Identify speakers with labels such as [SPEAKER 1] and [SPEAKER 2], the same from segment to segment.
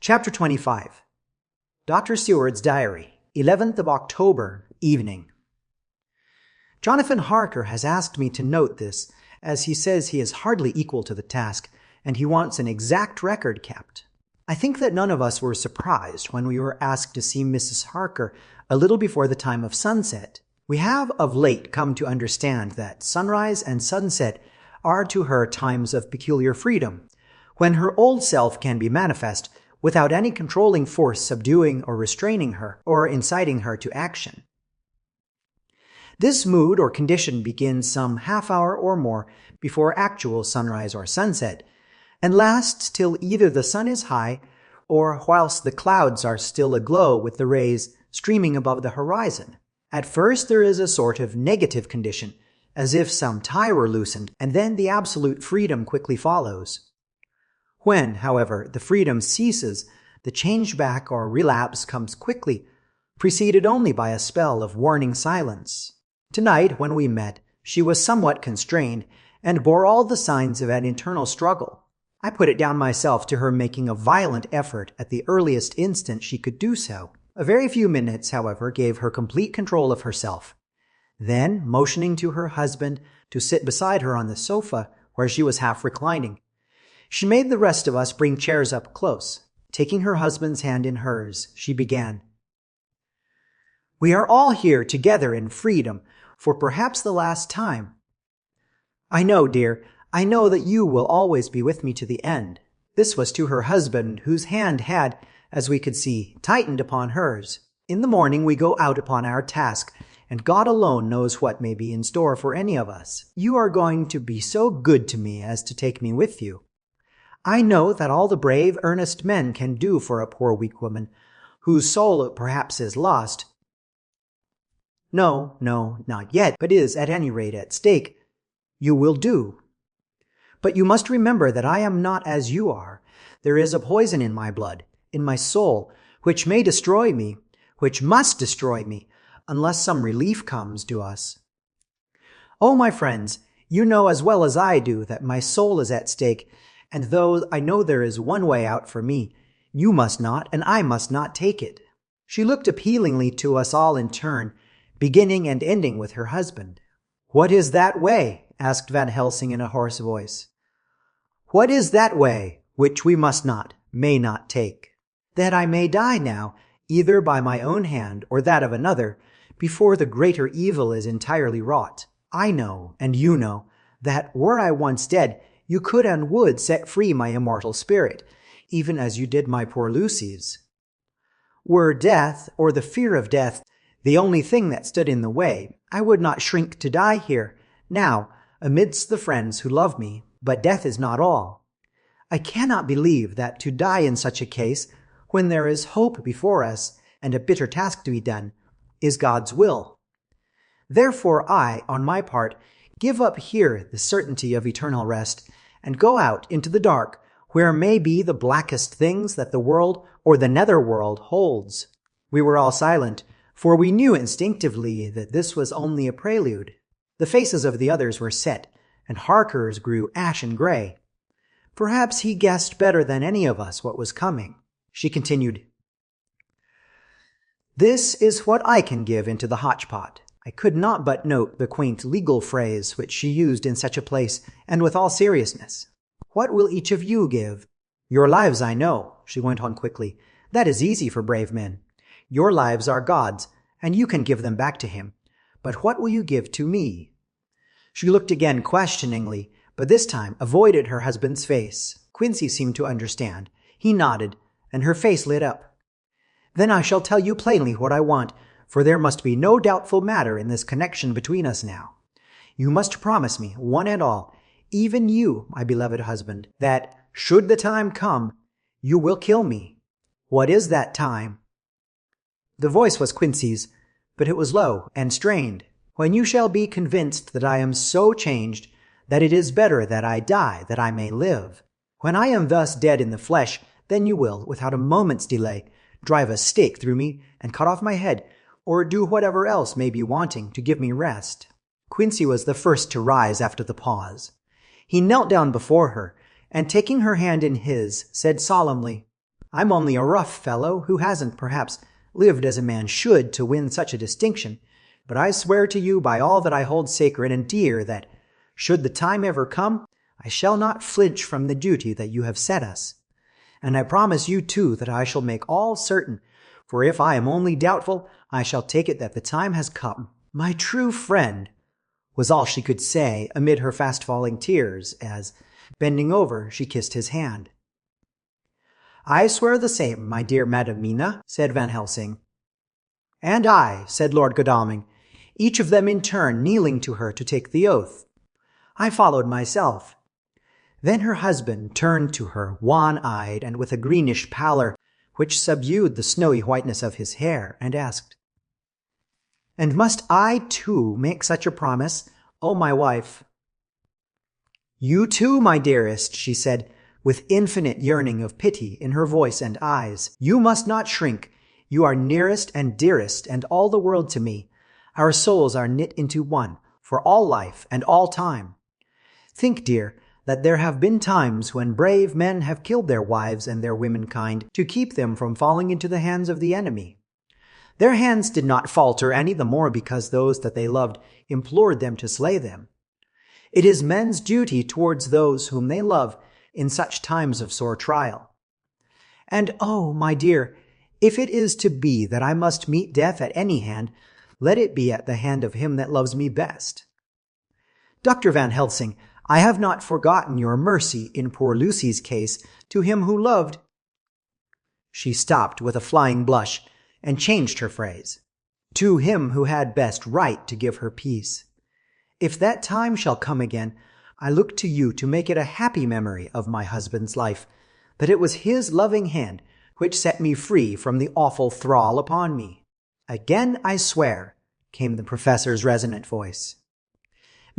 [SPEAKER 1] Chapter 25. Dr. Seward's Diary, 11th of October, evening. Jonathan Harker has asked me to note this, as he says he is hardly equal to the task, and he wants an exact record kept. I think that none of us were surprised when we were asked to see Mrs. Harker a little before the time of sunset. We have of late come to understand that sunrise and sunset are to her times of peculiar freedom, when her old self can be manifest without any controlling force subduing or restraining her, or inciting her to action. This mood or condition begins some half hour or more before actual sunrise or sunset, and lasts till either the sun is high, or whilst the clouds are still aglow with the rays streaming above the horizon. At first there is a sort of negative condition, as if some tie were loosened, and then the absolute freedom quickly follows. When, however, the freedom ceases, the change back or relapse comes quickly, preceded only by a spell of warning silence. Tonight, when we met, she was somewhat constrained, and bore all the signs of an internal struggle. I put it down myself to her making a violent effort at the earliest instant she could do so. A very few minutes, however, gave her complete control of herself. Then, motioning to her husband to sit beside her on the sofa, where she was half reclining, she made the rest of us bring chairs up close. Taking her husband's hand in hers, she began. "We are all here together in freedom, for perhaps the last time. I know, dear, I know that you will always be with me to the end." This was to her husband, whose hand had, as we could see, tightened upon hers. "In the morning we go out upon our task, and God alone knows what may be in store for any of us. You are going to be so good to me as to take me with you. I know that all the brave, earnest men can do for a poor weak woman, whose soul perhaps is lost. No, not yet, but is at any rate at stake. You will do. But you must remember that I am not as you are. There is a poison in my blood, in my soul, which may destroy me, which must destroy me, unless some relief comes to us. Oh, my friends, you know as well as I do that my soul is at stake, and though I know there is one way out for me, you must not, and I must not take it." She looked appealingly to us all in turn, beginning and ending with her husband. "What is that way?" asked Van Helsing in a hoarse voice. "What is that way which we must not, may not take?" "That I may die now, either by my own hand or that of another, before the greater evil is entirely wrought. I know, and you know, that were I once dead, you could and would set free my immortal spirit, even as you did my poor Lucy's. Were death, or the fear of death, the only thing that stood in the way, I would not shrink to die here, now, amidst the friends who love me, but death is not all. I cannot believe that to die in such a case, when there is hope before us, and a bitter task to be done, is God's will. Therefore I, on my part, give up here the certainty of eternal rest, and go out into the dark, where may be the blackest things that the world or the nether world holds." We were all silent, for we knew instinctively that this was only a prelude. The faces of the others were set, and Harker's grew ashen gray. Perhaps he guessed better than any of us what was coming. She continued, "This is what I can give into the hotchpot." I could not but note the quaint legal phrase which she used in such a place, and with all seriousness. "What will each of you give?" "Your lives, I know," she went on quickly. "That is easy for brave men. Your lives are God's, and you can give them back to him. But what will you give to me?" She looked again questioningly, but this time avoided her husband's face. Quincy seemed to understand. He nodded, and her face lit up. "Then I shall tell you plainly what I want, for there must be no doubtful matter in this connection between us now. You must promise me, one and all, even you, my beloved husband, that, should the time come, you will kill me. What is that time?" The voice was Quincy's, but it was low and strained. "When you shall be convinced that I am so changed that it is better that I die that I may live. When I am thus dead in the flesh, then you will, without a moment's delay, drive a stake through me and cut off my head, or do whatever else may be wanting to give me rest." Quincy was the first to rise after the pause. He knelt down before her, and taking her hand in his, said solemnly, I'm only a rough fellow who hasn't, perhaps, lived as a man should to win such a distinction, but I swear to you by all that I hold sacred and dear that, should the time ever come, I shall not flinch from the duty that you have set us. And I promise you, too, that I shall make all certain, for if I am only doubtful, I shall take it that the time has come. My true friend, was all she could say amid her fast-falling tears as, bending over, she kissed his hand. I swear the same, my dear Madam Mina, said Van Helsing. And I, said Lord Godalming, each of them in turn kneeling to her to take the oath. I followed myself. Then her husband turned to her, wan-eyed and with a greenish pallor, which subdued the snowy whiteness of his hair, and asked, And must I, too, make such a promise, O my wife? You too, my dearest, she said, with infinite yearning of pity in her voice and eyes. You must not shrink. You are nearest and dearest and all the world to me. Our souls are knit into one, for all life and all time. Think, dear, that there have been times when brave men have killed their wives and their womenkind to keep them from falling into the hands of the enemy. Their hands did not falter any the more because those that they loved implored them to slay them. It is men's duty towards those whom they love in such times of sore trial. And oh, my dear, if it is to be that I must meet death at any hand, let it be at the hand of him that loves me best. Dr. Van Helsing, I have not forgotten your mercy in poor Lucy's case to him who loved. She stopped with a flying blush and changed her phrase. To him who had best right to give her peace. If that time shall come again, I look to you to make it a happy memory of my husband's life, that it was his loving hand which set me free from the awful thrall upon me. Again I swear, came the professor's resonant voice.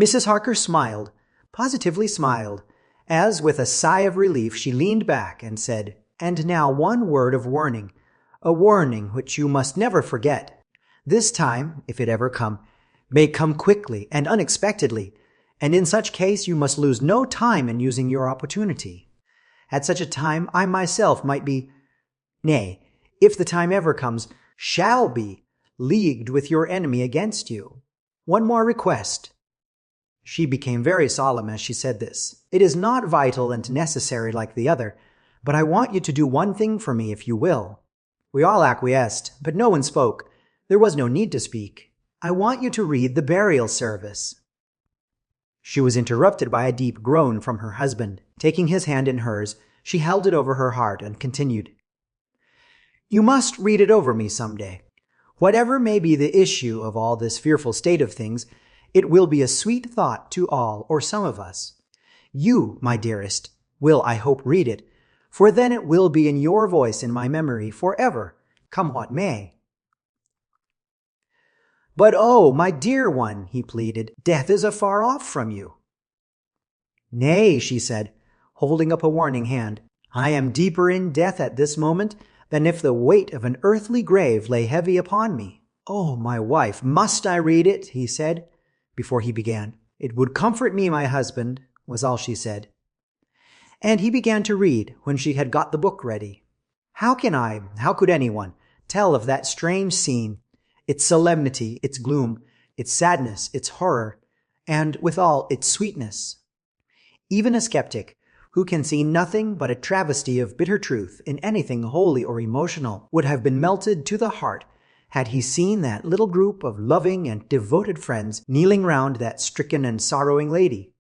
[SPEAKER 1] Mrs. Harker smiled, positively smiled, as with a sigh of relief she leaned back and said, And now one word of warning, a warning which you must never forget. This time, if it ever come, may come quickly and unexpectedly, and in such case you must lose no time in using your opportunity. At such a time I myself might be, nay, if the time ever comes, shall be, leagued with your enemy against you. One more request. She became very solemn as she said this. It is not vital and necessary like the other, but I want you to do one thing for me if you will. We all acquiesced, but no one spoke. There was no need to speak. I want you to read the burial service. She was interrupted by a deep groan from her husband. Taking his hand in hers, she held it over her heart and continued, You must read it over me some day. Whatever may be the issue of all this fearful state of things, it will be a sweet thought to all or some of us. You, my dearest, will, I hope, read it, for then it will be in your voice in my memory forever, come what may. But oh, my dear one, he pleaded, death is afar off from you. Nay, she said, holding up a warning hand, I am deeper in death at this moment than if the weight of an earthly grave lay heavy upon me. Oh, my wife, must I read it? He said, before he began. It would comfort me, my husband, was all she said. And he began to read when she had got the book ready. How could anyone, tell of that strange scene, its solemnity, its gloom, its sadness, its horror, and withal its sweetness? Even a skeptic, who can see nothing but a travesty of bitter truth in anything holy or emotional, would have been melted to the heart had he seen that little group of loving and devoted friends kneeling round that stricken and sorrowing lady,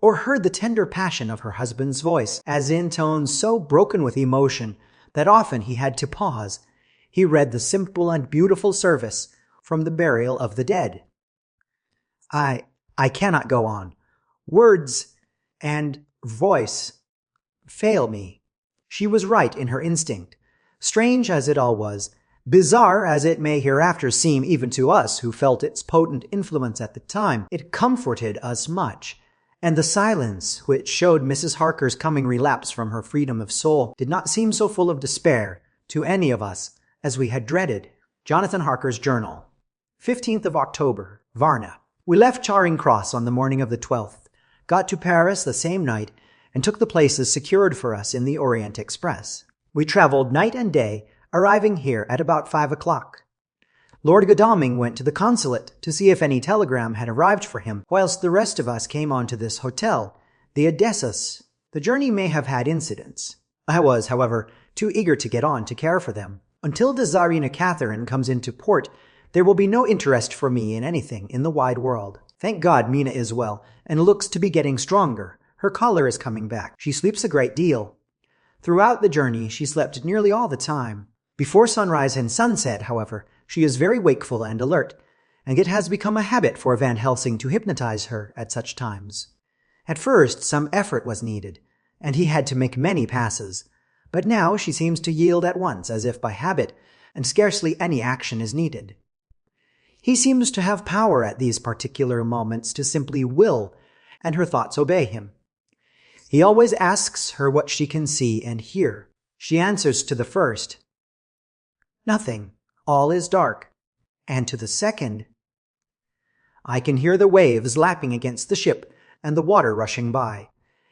[SPEAKER 1] or heard the tender passion of her husband's voice, as in tones so broken with emotion that often he had to pause, he read the simple and beautiful service from the burial of the dead. I cannot go on. Words and voice fail me. She was right in her instinct. Strange as it all was, bizarre as it may hereafter seem even to us who felt its potent influence at the time, it comforted us much, and the silence which showed Mrs. Harker's coming relapse from her freedom of soul did not seem so full of despair to any of us as we had dreaded. Jonathan Harker's Journal. 15th of October, Varna. We left Charing Cross on the morning of the 12th, got to Paris the same night, and took the places secured for us in the Orient Express. We travelled night and day, arriving here at about 5 o'clock. Lord Godalming went to the consulate to see if any telegram had arrived for him, whilst the rest of us came on to this hotel, the Odysseus. The journey may have had incidents. I was, however, too eager to get on to care for them. Until the Tsarina Catherine comes into port, there will be no interest for me in anything in the wide world. Thank God Mina is well, and looks to be getting stronger. Her color is coming back. She sleeps a great deal. Throughout the journey, she slept nearly all the time. Before sunrise and sunset, however, she is very wakeful and alert, and it has become a habit for Van Helsing to hypnotize her at such times. At first, some effort was needed, and he had to make many passes, but now she seems to yield at once as if by habit, and scarcely any action is needed. He seems to have power at these particular moments to simply will, and her thoughts obey him. He always asks her what she can see and hear. She answers to the first, "Nothing, all is dark," and to the second, "I can hear the waves lapping against the ship and the water rushing by.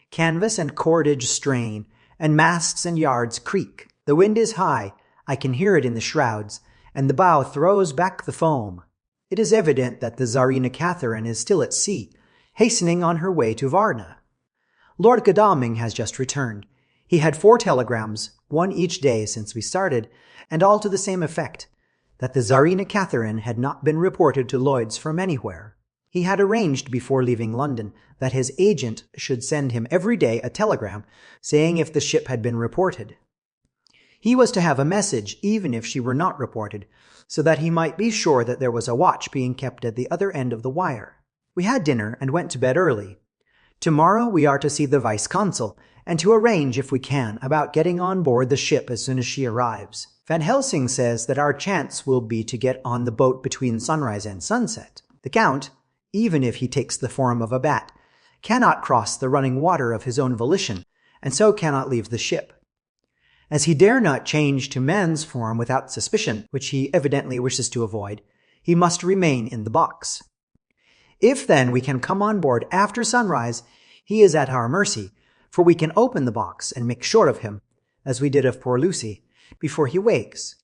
[SPEAKER 1] Canvas and cordage strain, and masts and yards creak. The wind is high, I can hear it in the shrouds, and the bow throws back the foam." It is evident that the Tsarina Catherine is still at sea, hastening on her way to Varna. Lord Godalming has just returned. He had 4 telegrams, one each day since we started, and all to the same effect, that the Tsarina Catherine had not been reported to Lloyd's from anywhere. He had arranged before leaving London that his agent should send him every day a telegram saying if the ship had been reported. He was to have a message even if she were not reported, so that he might be sure that there was a watch being kept at the other end of the wire. We had dinner and went to bed early. Tomorrow we are to see the vice-consul, and to arrange, if we can, about getting on board the ship as soon as she arrives. Van Helsing says that our chance will be to get on the boat between sunrise and sunset. The Count, even if he takes the form of a bat, cannot cross the running water of his own volition, and so cannot leave the ship. As he dare not change to man's form without suspicion, which he evidently wishes to avoid, he must remain in the box. If then we can come on board after sunrise, he is at our mercy, for we can open the box and make short of him, as we did of poor Lucy, before he wakes.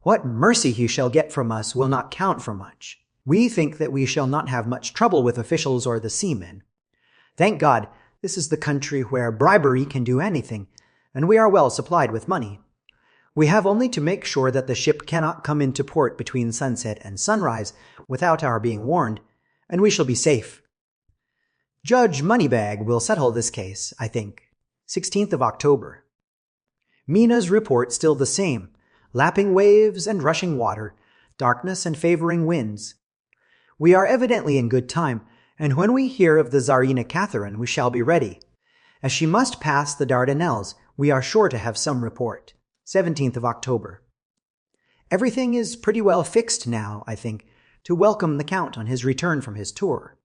[SPEAKER 1] What mercy he shall get from us will not count for much. We think that we shall not have much trouble with officials or the seamen. Thank God, this is the country where bribery can do anything, and we are well supplied with money. We have only to make sure that the ship cannot come into port between sunset and sunrise without our being warned, and we shall be safe. Judge Moneybag will settle this case, I think. 16th of October. Mina's report still the same, lapping waves and rushing water, darkness and favoring winds. We are evidently in good time, and when we hear of the Tsarina Catherine we shall be ready. As she must pass the Dardanelles, we are sure to have some report. 17th of October. Everything is pretty well fixed now, I think, to welcome the Count on his return from his tour.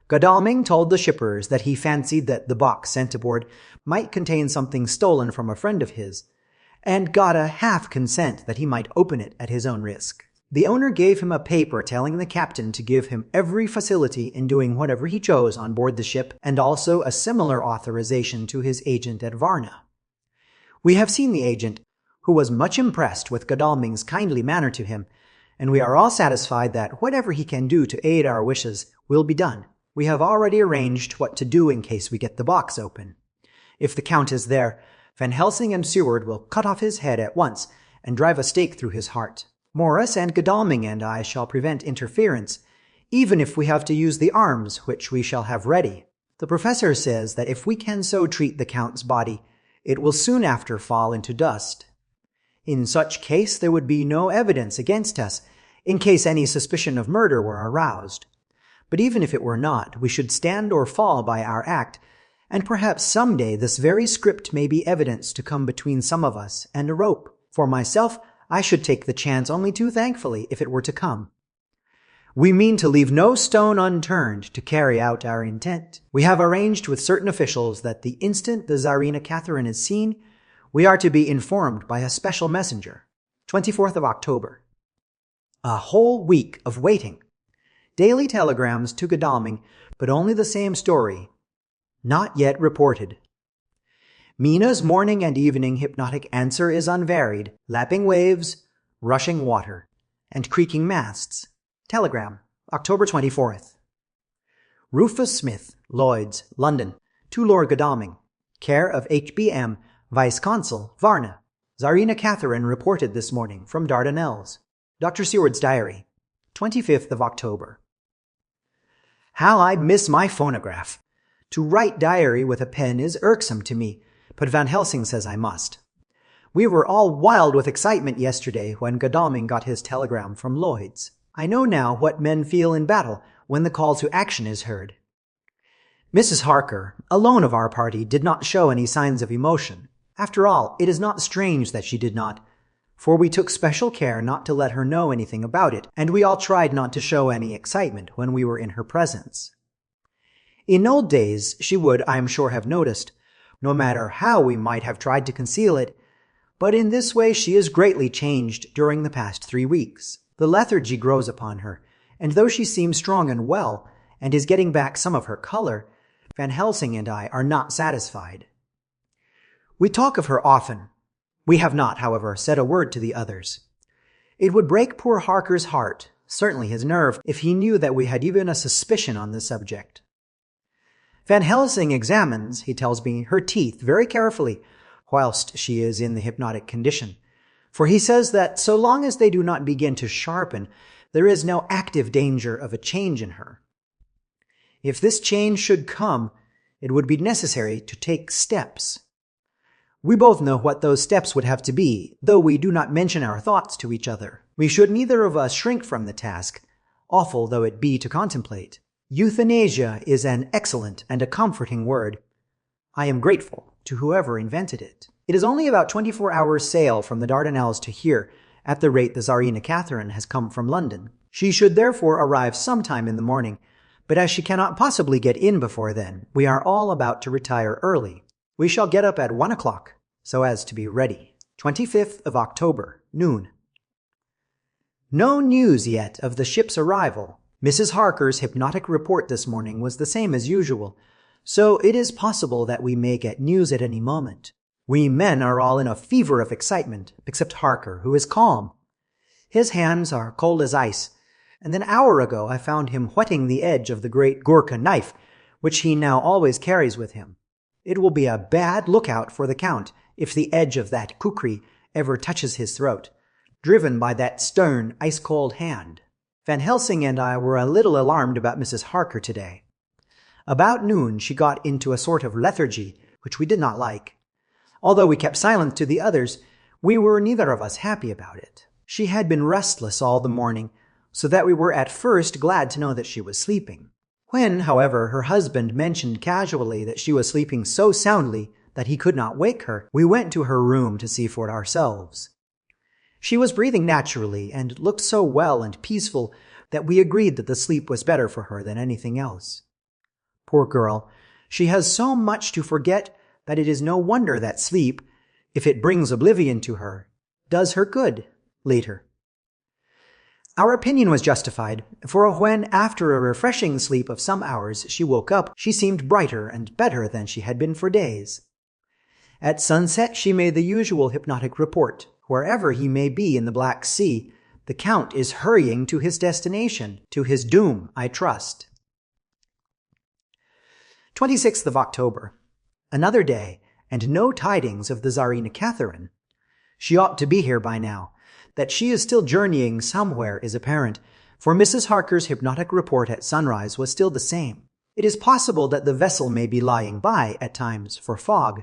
[SPEAKER 1] Godalming told the shippers that he fancied that the box sent aboard might contain something stolen from a friend of his, and got a half consent that he might open it at his own risk. The owner gave him a paper telling the captain to give him every facility in doing whatever he chose on board the ship, and also a similar authorization to his agent at Varna. We have seen the agent, who was much impressed with Godalming's kindly manner to him, and we are all satisfied that whatever he can do to aid our wishes will be done. We have already arranged what to do in case we get the box open. If the Count is there, Van Helsing and Seward will cut off his head at once and drive a stake through his heart. Morris and Godalming and I shall prevent interference, even if we have to use the arms which we shall have ready. The professor says that if we can so treat the Count's body, it will soon after fall into dust. In such case there would be no evidence against us, in case any suspicion of murder were aroused. But even if it were not, we should stand or fall by our act, and perhaps some day this very script may be evidence to come between some of us and a rope. For myself, I should take the chance only too thankfully if it were to come. We mean to leave no stone unturned to carry out our intent. We have arranged with certain officials that the instant the Tsarina Catherine is seen, we are to be informed by a special messenger. 24th of October. A whole week of waiting. Daily telegrams to Godalming, but only the same story. Not yet reported. Mina's morning and evening hypnotic answer is unvaried: lapping waves, rushing water, and creaking masts. Telegram, October 24th. Rufus Smith, Lloyd's, London, to Lord Godalming. Care of HBM, Vice-Consul, Varna. Tsarina Catherine reported this morning from Dardanelles. Dr. Seward's Diary, 25th of October. How I miss my phonograph! To write diary with a pen is irksome to me, but Van Helsing says I must. We were all wild with excitement yesterday when Godalming got his telegram from Lloyd's. I know now what men feel in battle when the call to action is heard. Mrs. Harker, alone of our party, did not show any signs of emotion. After all, it is not strange that she did not, for we took special care not to let her know anything about it, and we all tried not to show any excitement when we were in her presence. In old days, she would, I am sure, have noticed, no matter how we might have tried to conceal it, but in this way she is greatly changed during the past 3 weeks. The lethargy grows upon her, and though she seems strong and well, and is getting back some of her color, Van Helsing and I are not satisfied. We talk of her often. We have not, however, said a word to the others. It would break poor Harker's heart, certainly his nerve, if he knew that we had even a suspicion on the subject. Van Helsing examines, he tells me, her teeth very carefully whilst she is in the hypnotic condition, for he says that so long as they do not begin to sharpen, there is no active danger of a change in her. If this change should come, it would be necessary to take steps. We both know what those steps would have to be, though we do not mention our thoughts to each other. We should neither of us shrink from the task, awful though it be to contemplate. Euthanasia is an excellent and a comforting word. I am grateful to whoever invented it. It is only about 24 hours' sail from the Dardanelles to here, at the rate the Tsarina Catherine has come from London. She should therefore arrive sometime in the morning, but as she cannot possibly get in before then, we are all about to retire early. We shall get up at 1 o'clock, so as to be ready. 25th of October, noon. No news yet of the ship's arrival. Mrs. Harker's hypnotic report this morning was the same as usual, so it is possible that we may get news at any moment. We men are all in a fever of excitement, except Harker, who is calm. His hands are cold as ice, and an hour ago I found him whetting the edge of the great Gurkha knife, which he now always carries with him. It will be a bad lookout for the Count if the edge of that kukri ever touches his throat, driven by that stern, ice-cold hand. Van Helsing and I were a little alarmed about Mrs. Harker today. About noon she got into a sort of lethargy, which we did not like. Although we kept silent to the others, we were neither of us happy about it. She had been restless all the morning, so that we were at first glad to know that she was sleeping. When, however, her husband mentioned casually that she was sleeping so soundly that he could not wake her, we went to her room to see for it ourselves. She was breathing naturally and looked so well and peaceful that we agreed that the sleep was better for her than anything else. Poor girl, she has so much to forget that it is no wonder that sleep, if it brings oblivion to her, does her good later. Our opinion was justified, for when, after a refreshing sleep of some hours, she woke up, she seemed brighter and better than she had been for days. At sunset she made the usual hypnotic report. Wherever he may be in the Black Sea, the Count is hurrying to his destination, to his doom, I trust. 26th of October. Another day, and no tidings of the Tsarina Catherine. She ought to be here by now. That she is still journeying somewhere is apparent, for Mrs. Harker's hypnotic report at sunrise was still the same. It is possible that the vessel may be lying by, at times, for fog.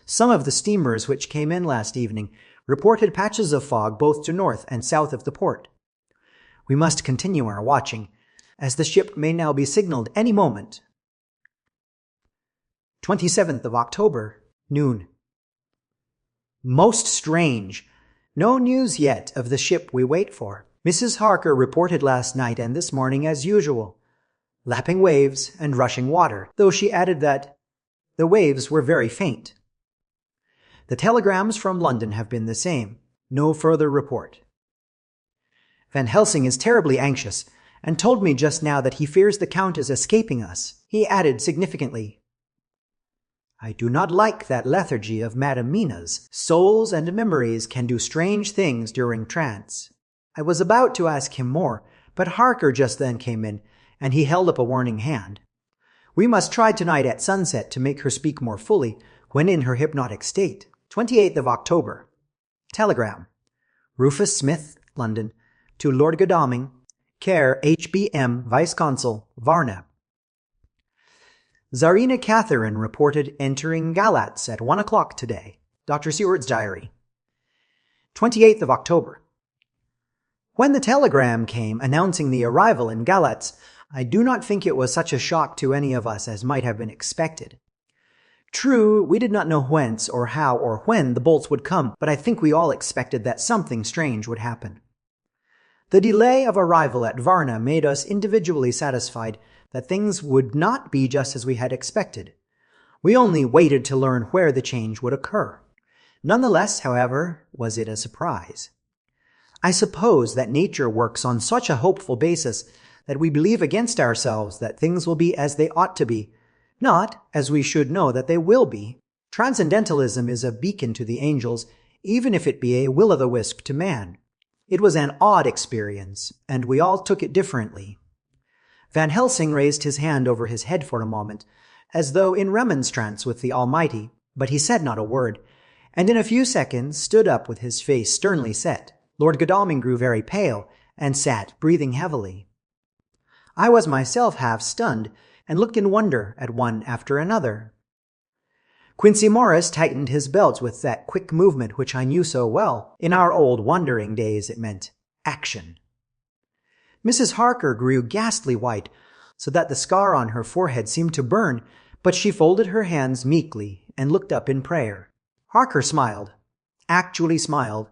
[SPEAKER 1] Some of the steamers which came in last evening reported patches of fog both to north and south of the port. We must continue our watching, as the ship may now be signaled any moment. 27th of October, noon. Most strange! No news yet of the ship we wait for. Mrs. Harker reported last night and this morning as usual, lapping waves and rushing water, though she added that the waves were very faint. The telegrams from London have been the same. No further report. Van Helsing is terribly anxious, and told me just now that he fears the Count is escaping us. He added significantly, I do not like that lethargy of Madam Mina's. Souls and memories can do strange things during trance. I was about to ask him more, but Harker just then came in, and he held up a warning hand. We must try tonight at sunset to make her speak more fully when in her hypnotic state. 28th of October. Telegram. Rufus Smith, London, to Lord Godalming, care H.B.M. Vice-Consul, Varna. Tsarina Catherine reported entering Galatz at 1 o'clock today. Dr. Seward's diary. 28th of October. When the telegram came announcing the arrival in Galatz, I do not think it was such a shock to any of us as might have been expected. True, we did not know whence or how or when the bolts would come, but I think we all expected that something strange would happen. The delay of arrival at Varna made us individually satisfied that things would not be just as we had expected. We only waited to learn where the change would occur. Nonetheless, however, was it a surprise. I suppose that nature works on such a hopeful basis that we believe against ourselves that things will be as they ought to be, not as we should know that they will be. Transcendentalism is a beacon to the angels, even if it be a will-o'-the-wisp to man. It was an odd experience, and we all took it differently. Van Helsing raised his hand over his head for a moment, as though in remonstrance with the Almighty, but he said not a word, and in a few seconds stood up with his face sternly set. Lord Godalming grew very pale, and sat breathing heavily. I was myself half stunned, and looked in wonder at one after another. Quincey Morris tightened his belt with that quick movement which I knew so well. In our old wandering days it meant action. Mrs. Harker grew ghastly white, so that the scar on her forehead seemed to burn, but she folded her hands meekly and looked up in prayer. Harker smiled, actually smiled,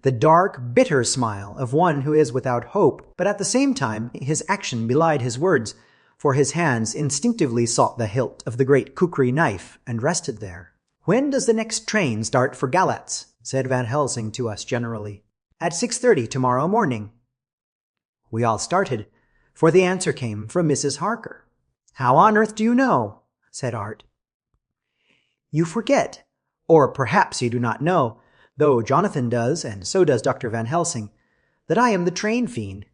[SPEAKER 1] the dark, bitter smile of one who is without hope, but at the same time his action belied his words, for his hands instinctively sought the hilt of the great kukri knife and rested there. "When does the next train start for Galatz?" said Van Helsing to us generally. "At 6:30 tomorrow morning." We all started, for the answer came from Mrs. Harker. "How on earth do you know?" said Art. "You forget, or perhaps you do not know, though Jonathan does, and so does Dr. Van Helsing, that I am the train fiend.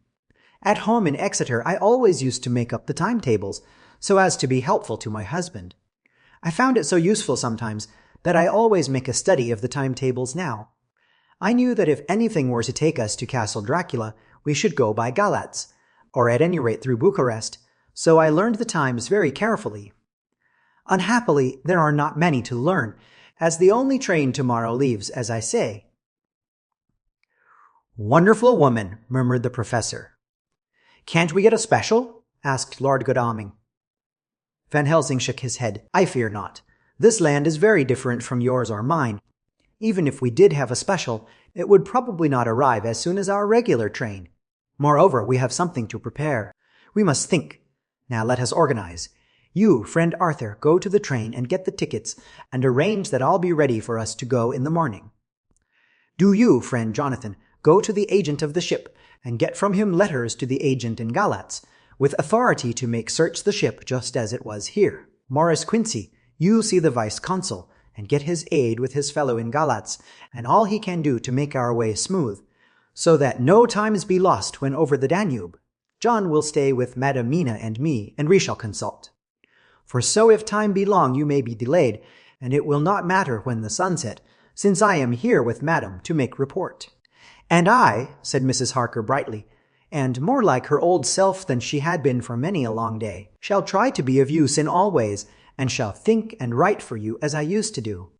[SPEAKER 1] At home in Exeter I always used to make up the timetables, so as to be helpful to my husband. I found it so useful sometimes that I always make a study of the timetables now. I knew that if anything were to take us to Castle Dracula, we should go by Galatz, or at any rate through Bucharest, so I learned the times very carefully. Unhappily, there are not many to learn, as the only train tomorrow leaves, as I say." "Wonderful woman," murmured the professor. "Can't we get a special?" asked Lord Godalming. Van Helsing shook his head. "I fear not. This land is very different from yours or mine. Even if we did have a special, it would probably not arrive as soon as our regular train. Moreover, we have something to prepare. We must think. Now let us organize. You, friend Arthur, go to the train and get the tickets, and arrange that all be ready for us to go in the morning. Do you, friend Jonathan, go to the agent of the ship, and get from him letters to the agent in Galatz, with authority to make search the ship just as it was here. Morris Quincey, you see the vice-consul, and get his aid with his fellow in Galatz, and all he can do to make our way smooth, so that no times be lost when over the Danube. John will stay with Madam Mina and me, and we shall consult. For so if time be long you may be delayed, and it will not matter when the sun set, since I am here with Madam to make report." "And I," said Mrs. Harker brightly, and more like her old self than she had been for many a long day, "shall try to be of use in all ways, and shall think and write for you as I used to do.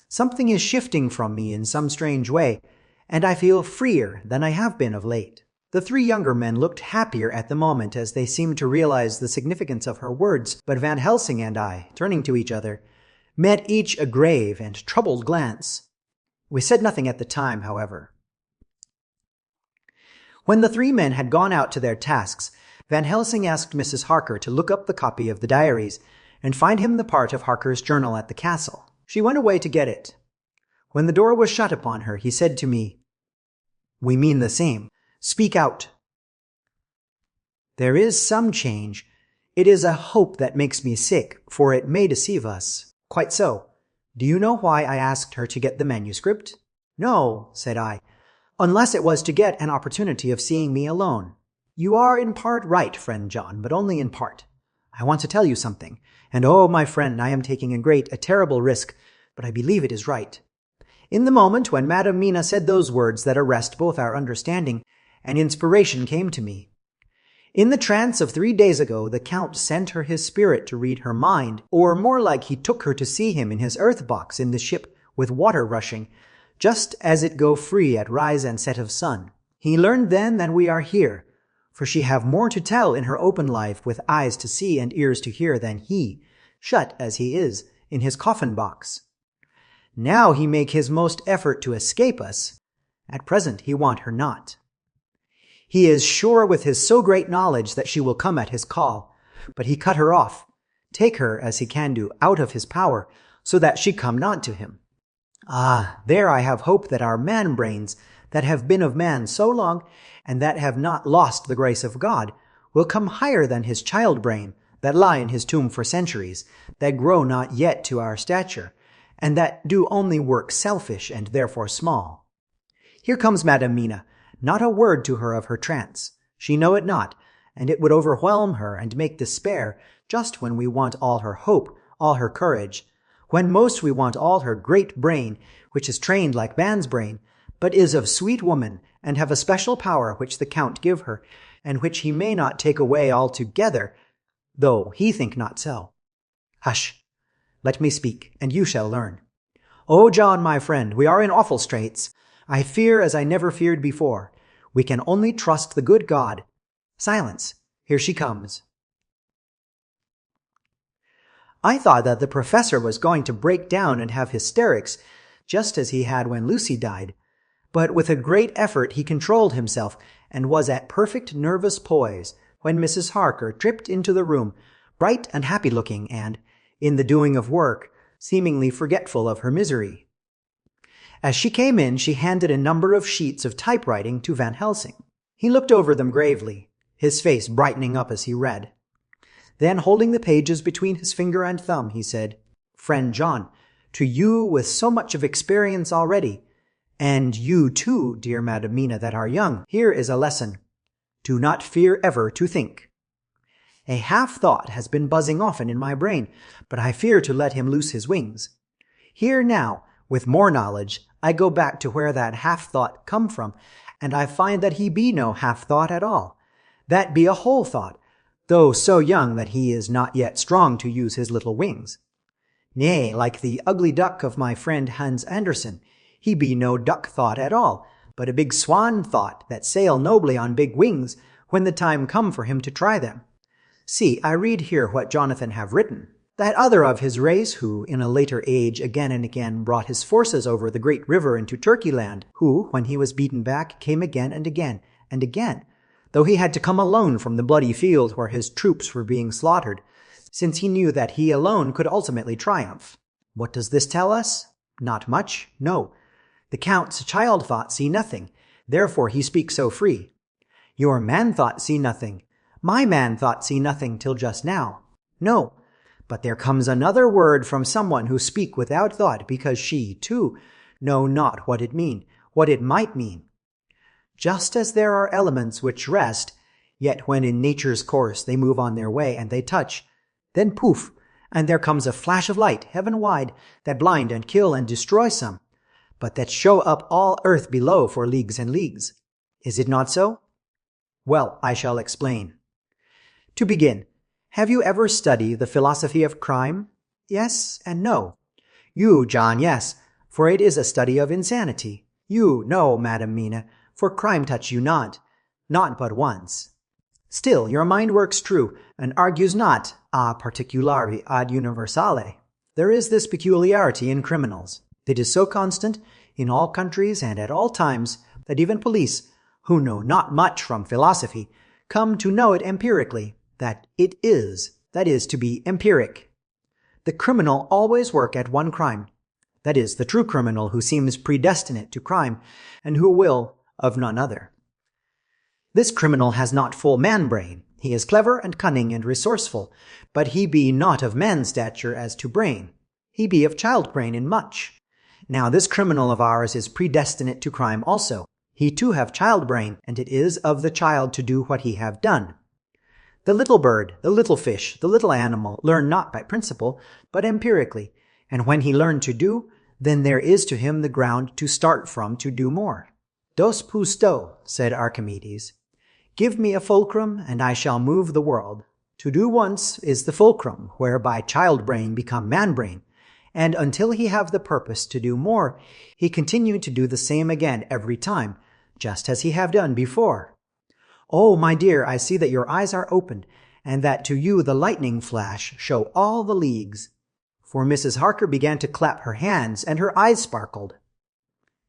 [SPEAKER 1] Something is shifting from me in some strange way, and I feel freer than I have been of late." The three younger men looked happier at the moment as they seemed to realize the significance of her words, but Van Helsing and I, turning to each other, met each a grave and troubled glance. We said nothing at the time, however. When the three men had gone out to their tasks, Van Helsing asked Mrs. Harker to look up the copy of the diaries and find him the part of Harker's journal at the castle. She went away to get it. When the door was shut upon her, he said to me, "We mean the same. Speak out." "There is some change. It is a hope that makes me sick, for it may deceive us." Quite so. Do you know why I asked her to get the manuscript? No, said I, unless it was to get an opportunity of seeing me alone. You are in part right, friend John, but only in part. I want to tell you something, and oh, my friend, I am taking a terrible risk, but I believe it is right. In the moment when Madam Mina said those words that arrest both our understanding, an inspiration came to me. In the trance of 3 days ago, the Count sent her his spirit to read her mind, or more like he took her to see him in his earth box in the ship with water rushing, just as it go free at rise and set of sun. He learned then that we are here, for she have more to tell in her open life with eyes to see and ears to hear than he, shut as he is, in his coffin box. Now he make his most effort to escape us. At present he want her not. He is sure with his so great knowledge that she will come at his call, but he cut her off, take her, as he can do, out of his power, so that she come not to him. Ah, there I have hope that our man-brains, that have been of man so long, and that have not lost the grace of God, will come higher than his child-brain, that lie in his tomb for centuries, that grow not yet to our stature, and that do only work selfish and therefore small. Here comes Madam Mina, not a word to her of her trance. She know it not, and it would overwhelm her and make despair, just when we want all her hope, all her courage, when most we want all her great brain, which is trained like man's brain, but is of sweet woman, and have a special power which the Count give her, and which he may not take away altogether, though he think not so. Hush! Let me speak, and you shall learn. Oh, John, my friend, we are in awful straits. I fear as I never feared before. We can only trust the good God. Silence! Here she comes. I thought that the professor was going to break down and have hysterics, just as he had when Lucy died. But with a great effort he controlled himself, and was at perfect nervous poise, when Mrs. Harker tripped into the room, bright and happy-looking, and, in the doing of work, seemingly forgetful of her misery. As she came in, she handed a number of sheets of typewriting to Van Helsing. He looked over them gravely, his face brightening up as he read. Then, holding the pages between his finger and thumb, he said, "Friend John, to you with so much of experience already, and you too, dear Madam Mina, that are young, here is a lesson. Do not fear ever to think. A half-thought has been buzzing often in my brain, but I fear to let him loose his wings. Here now, with more knowledge, I go back to where that half-thought come from, and I find that he be no half-thought at all. That be a whole thought, though so young that he is not yet strong to use his little wings. Nay, like the ugly duck of my friend Hans Andersen, he be no duck-thought at all, but a big swan-thought that sail nobly on big wings when the time come for him to try them. See, I read here what Jonathan have written. That other of his race who, in a later age, again and again brought his forces over the great river into Turkey land, who, when he was beaten back, came again and again, and again, though he had to come alone from the bloody field where his troops were being slaughtered, since he knew that he alone could ultimately triumph. What does this tell us? Not much, no. The Count's child-thought see nothing, therefore he speaks so free. Your man-thought see nothing, my man-thought see nothing till just now. No. But there comes another word from someone who speak without thought, because she, too, know not what it mean, what it might mean. Just as there are elements which rest, yet when in nature's course they move on their way and they touch, then poof, and there comes a flash of light, heaven-wide, that blind and kill and destroy some, but that show up all earth below for leagues and leagues. Is it not so? Well, I shall explain. To begin, have you ever studied the philosophy of crime? Yes and no. You, John, yes, for it is a study of insanity. You, no, Madam Mina, for crime touch you not but once. Still, your mind works true, and argues not a particulari ad universale. There is this peculiarity in criminals. It is so constant, in all countries and at all times, that even police, who know not much from philosophy, come to know it empirically, that it is, that is, to be empiric. The criminal always work at one crime, that is, the true criminal who seems predestinate to crime, and who will of none other. This criminal has not full man-brain. He is clever and cunning and resourceful, but he be not of man's stature as to brain. he be of child brain in much. Now this criminal of ours is predestinate to crime also. He too have child brain, and it is of the child to do what he have done. The little bird, the little fish, the little animal learn not by principle, but empirically, and when he learn to do, then there is to him the ground to start from to do more. Dos pusto, said Archimedes. Give me a fulcrum, and I shall move the world. To do once is the fulcrum, whereby child brain become man brain, and until he have the purpose to do more, he continue to do the same again every time, just as he have done before. Oh, my dear, I see that your eyes are opened, and that to you the lightning flash show all the leagues. For Mrs. Harker began to clap her hands, and her eyes sparkled.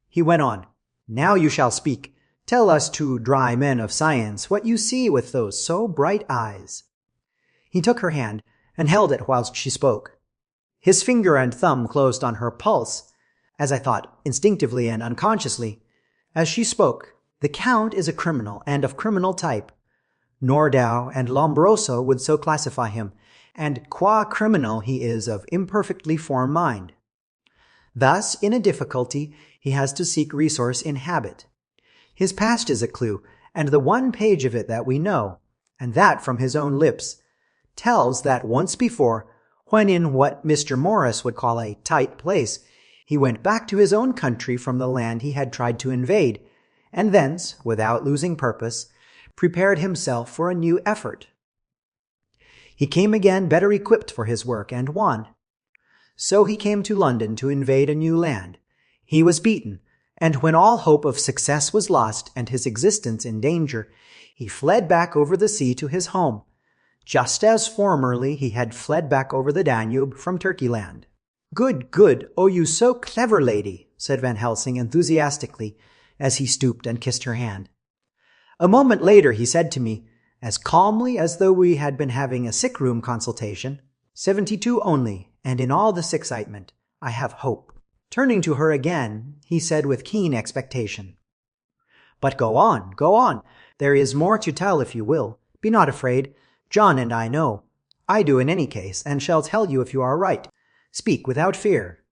[SPEAKER 1] He went on, Now you shall speak. Tell us two dry men of science what you see with those so bright eyes. He took her hand, and held it whilst she spoke. His finger and thumb closed on her pulse, as I thought, instinctively and unconsciously. As she spoke, the Count is a criminal, and of criminal type. Nordau and Lombroso would so classify him, and qua criminal he is of imperfectly formed mind. Thus, in a difficulty, he has to seek resource in habit. His past is a clue, and the one page of it that we know, and that from his own lips, tells that once before, when in what Mr. Morris would call a tight place, he went back to his own country from the land he had tried to invade, and thence, without losing purpose, prepared himself for a new effort. He came again better equipped for his work, and won. So he came to London to invade a new land. He was beaten, and when all hope of success was lost and his existence in danger, he fled back over the sea to his home, just as formerly he had fled back over the Danube from Turkeyland. Good, good, oh, you so clever lady, said Van Helsing enthusiastically, as he stooped and kissed her hand. A moment later he said to me, as calmly as though we had been having a sick-room consultation, 72 only, and in all this excitement, I have hope. Turning to her again, he said with keen expectation, But go on, there is more to tell if you will. Be not afraid, John and I know. I do in any case, and shall tell you if you are right. Speak without fear.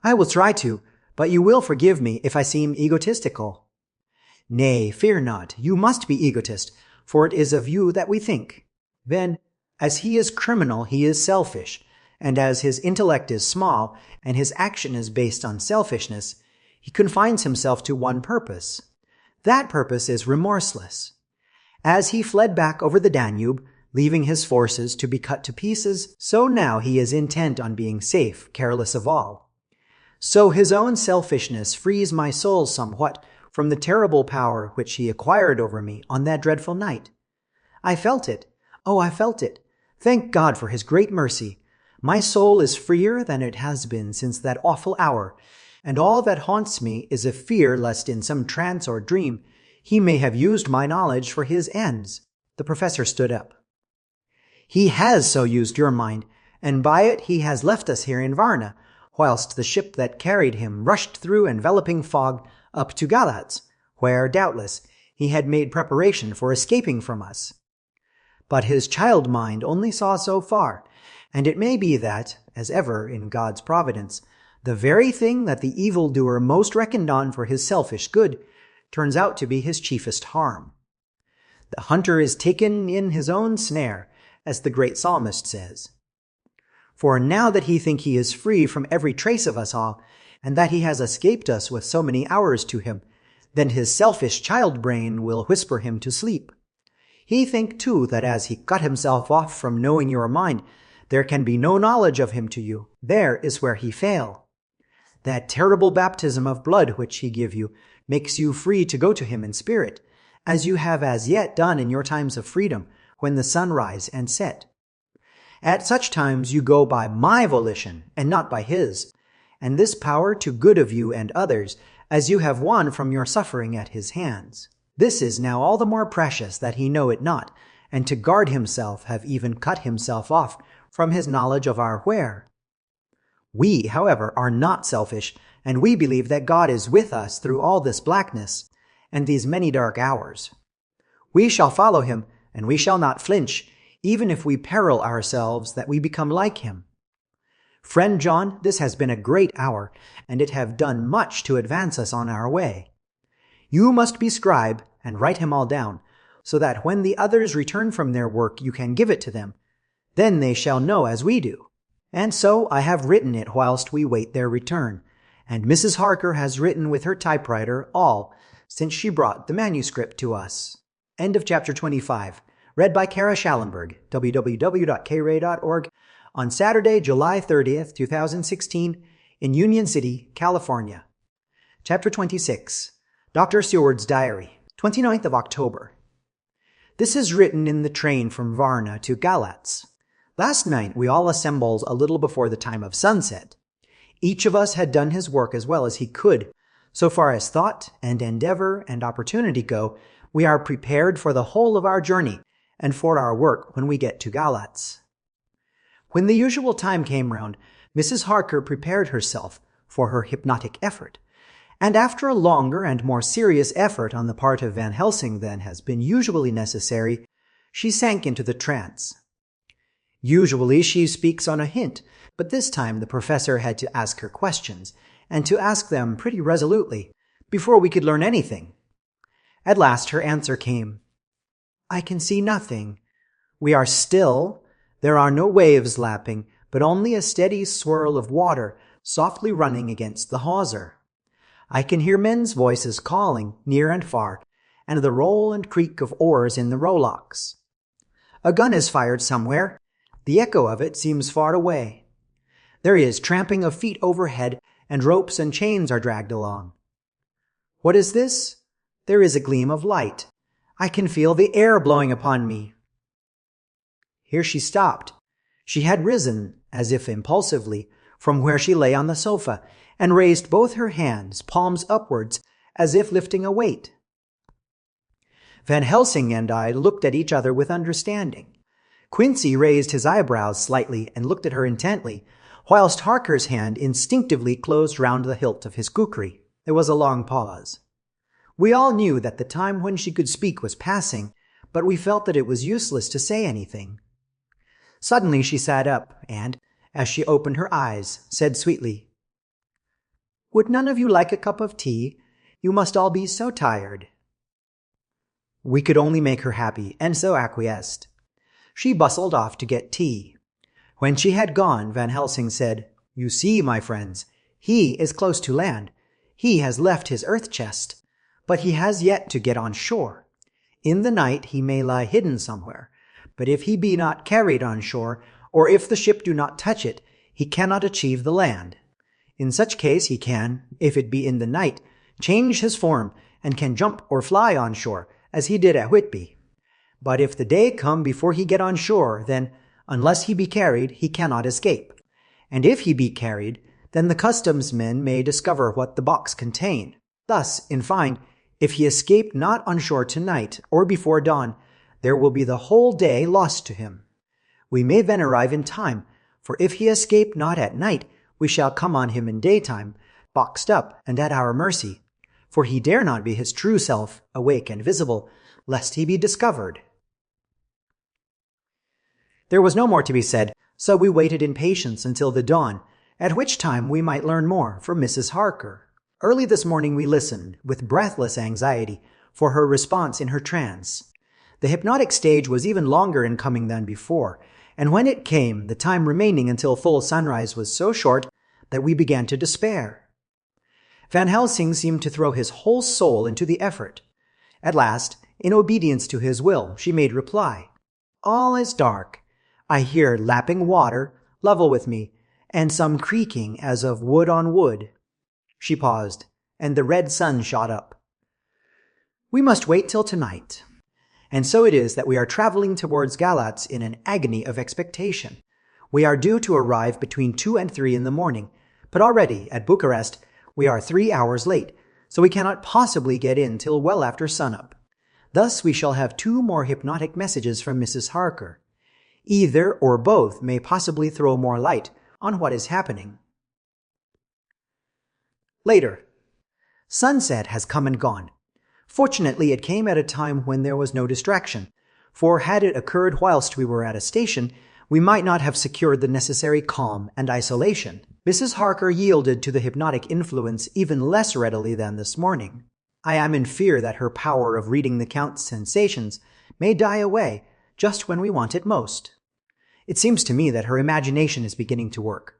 [SPEAKER 1] I will try to, but you will forgive me if I seem egotistical. Nay, fear not, you must be egotist, for it is of you that we think. Then, as he is criminal, he is selfish, and as his intellect is small, and his action is based on selfishness, he confines himself to one purpose. That purpose is remorseless. As he fled back over the Danube, leaving his forces to be cut to pieces, so now he is intent on being safe, careless of all. So his own selfishness frees my soul somewhat from the terrible power which he acquired over me on that dreadful night. I felt it. Oh, I felt it. Thank God for his great mercy. My soul is freer than it has been since that awful hour, and all that haunts me is a fear lest in some trance or dream he may have used my knowledge for his ends. The professor stood up. He has so used your mind, and by it he has left us here in Varna, whilst the ship that carried him rushed through enveloping fog up to Galatz, where, doubtless, he had made preparation for escaping from us. But his child mind only saw so far, and it may be that, as ever in God's providence, the very thing that the evildoer most reckoned on for his selfish good turns out to be his chiefest harm. The hunter is taken in his own snare, as the great psalmist says. For now that he think he is free from every trace of us all, and that he has escaped us with so many hours to him, then his selfish child brain will whisper him to sleep. He think, too, that as he cut himself off from knowing your mind, there can be no knowledge of him to you. There is where he fail. That terrible baptism of blood which he give you makes you free to go to him in spirit, as you have as yet done in your times of freedom, when the sun rise and set. At such times you go by my volition, and not by his, and this power to good of you and others, as you have won from your suffering at his hands. This is now all the more precious that he know it not, and to guard himself have even cut himself off from his knowledge of our where. We, however, are not selfish, and we believe that God is with us through all this blackness, and these many dark hours. We shall follow him, and we shall not flinch, even if we peril ourselves that we become like him. Friend John, this has been a great hour, and it have done much to advance us on our way. You must be scribe, and write him all down, so that when the others return from their work you can give it to them. Then they shall know as we do. And so I have written it whilst we wait their return, and Mrs. Harker has written with her typewriter all, since she brought the manuscript to us. End of chapter 25. Read by Kara Schallenberg, www.kray.org, on Saturday, July 30th, 2016, in Union City, California. Chapter 26. Dr. Seward's Diary, 29th of October. This is written in the train from Varna to Galatz. Last night we all assembled a little before the time of sunset. Each of us had done his work as well as he could. So far as thought and endeavor and opportunity go, we are prepared for the whole of our journey and for our work when we get to Galatz. When the usual time came round, Mrs. Harker prepared herself for her hypnotic effort, and after a longer and more serious effort on the part of Van Helsing than has been usually necessary, she sank into the trance. Usually she speaks on a hint, but this time the professor had to ask her questions, and to ask them pretty resolutely, before we could learn anything. At last her answer came. I can see nothing. We are still. There are no waves lapping, but only a steady swirl of water softly running against the hawser. I can hear men's voices calling near and far, and the roll and creak of oars in the rowlocks. A gun is fired somewhere. The echo of it seems far away. There is tramping of feet overhead, and ropes and chains are dragged along. What is this? There is a gleam of light. I can feel the air blowing upon me. Here she stopped. She had risen, as if impulsively, from where she lay on the sofa, and raised both her hands, palms upwards, as if lifting a weight. Van Helsing and I looked at each other with understanding. Quincy raised his eyebrows slightly and looked at her intently, whilst Harker's hand instinctively closed round the hilt of his kukri. There was a long pause. We all knew that the time when she could speak was passing, but we felt that it was useless to say anything. Suddenly she sat up, and, as she opened her eyes, said sweetly, Would none of you like a cup of tea? You must all be so tired. We could only make her happy, and so acquiesced. She bustled off to get tea. When she had gone, Van Helsing said, You see, my friends, he is close to land. He has left his earth chest, but he has yet to get on shore. In the night he may lie hidden somewhere, but if he be not carried on shore, or if the ship do not touch it, he cannot achieve the land. In such case he can, if it be in the night, change his form, and can jump or fly on shore, as he did at Whitby. But if the day come before he get on shore, then, unless he be carried, he cannot escape. And if he be carried, then the customs men may discover what the box contain. Thus, in fine, if he escape not on shore tonight, or before dawn, there will be the whole day lost to him. We may then arrive in time, for if he escape not at night, we shall come on him in daytime, boxed up and at our mercy. For he dare not be his true self, awake and visible, lest he be discovered. There was no more to be said, so we waited in patience until the dawn, at which time we might learn more from Mrs. Harker. Early this morning we listened, with breathless anxiety, for her response in her trance. The hypnotic stage was even longer in coming than before, and when it came, the time remaining until full sunrise was so short that we began to despair. Van Helsing seemed to throw his whole soul into the effort. At last, in obedience to his will, she made reply. All is dark. I hear lapping water, level with me, and some creaking as of wood on wood. She paused, and the red sun shot up. We must wait till tonight. And so it is that we are traveling towards Galatz in an agony of expectation. We are due to arrive between 2 and 3 in the morning, but already, at Bucharest, we are 3 hours late, so we cannot possibly get in till well after sunup. Thus we shall have 2 more hypnotic messages from Mrs. Harker. Either or both may possibly throw more light on what is happening. Later. Sunset has come and gone. Fortunately, it came at a time when there was no distraction, for had it occurred whilst we were at a station, we might not have secured the necessary calm and isolation. Mrs. Harker yielded to the hypnotic influence even less readily than this morning. I am in fear that her power of reading the Count's sensations may die away just when we want it most. It seems to me that her imagination is beginning to work.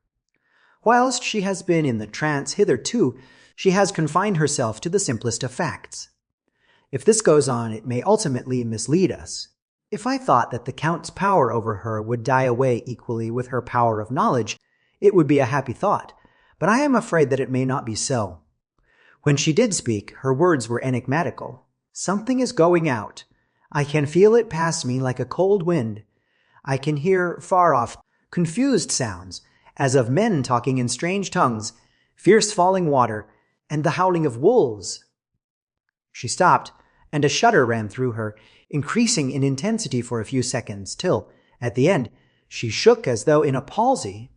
[SPEAKER 1] Whilst she has been in the trance hitherto, she has confined herself to the simplest of facts. If this goes on, it may ultimately mislead us. If I thought that the Count's power over her would die away equally with her power of knowledge, it would be a happy thought, but I am afraid that it may not be so. When she did speak, her words were enigmatical. Something is going out. I can feel it pass me like a cold wind. I can hear, far off, confused sounds, as of men talking in strange tongues, fierce falling water, and the howling of wolves. She stopped, and a shudder ran through her, increasing in intensity for a few seconds, till, at the end, she shook as though in a palsy.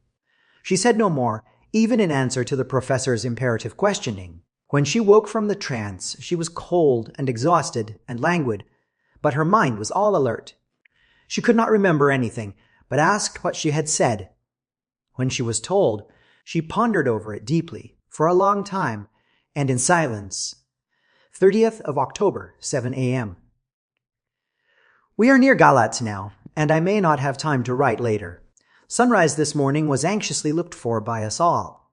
[SPEAKER 1] She said no more, even in answer to the professor's imperative questioning. When she woke from the trance, she was cold and exhausted and languid, but her mind was all alert. She could not remember anything, but asked what she had said. When she was told, she pondered over it deeply, for a long time, and in silence. 30th of October, 7 a.m. We are near Galatz now, and I may not have time to write later. Sunrise this morning was anxiously looked for by us all.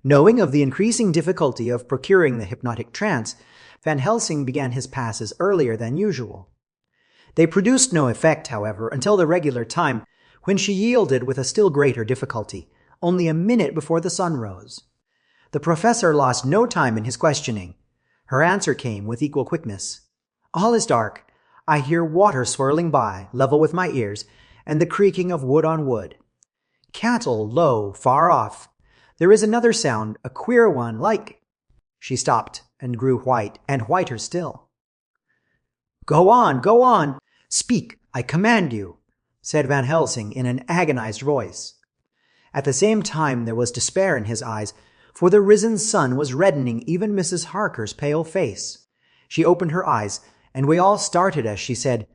[SPEAKER 1] Knowing of the increasing difficulty of procuring the hypnotic trance, Van Helsing began his passes earlier than usual. They produced no effect, however, until the regular time, when she yielded with a still greater difficulty, only a minute before the sun rose. The professor lost no time in his questioning. Her answer came with equal quickness. All is dark. I hear water swirling by, level with my ears, and the creaking of wood on wood. Cattle low, far off. There is another sound, a queer one, like— She stopped and grew white, and whiter still. Go on, speak, I command you, said Van Helsing in an agonized voice. At the same time there was despair in his eyes, for the risen sun was reddening even Mrs. Harker's pale face. She opened her eyes, and we all started as she said,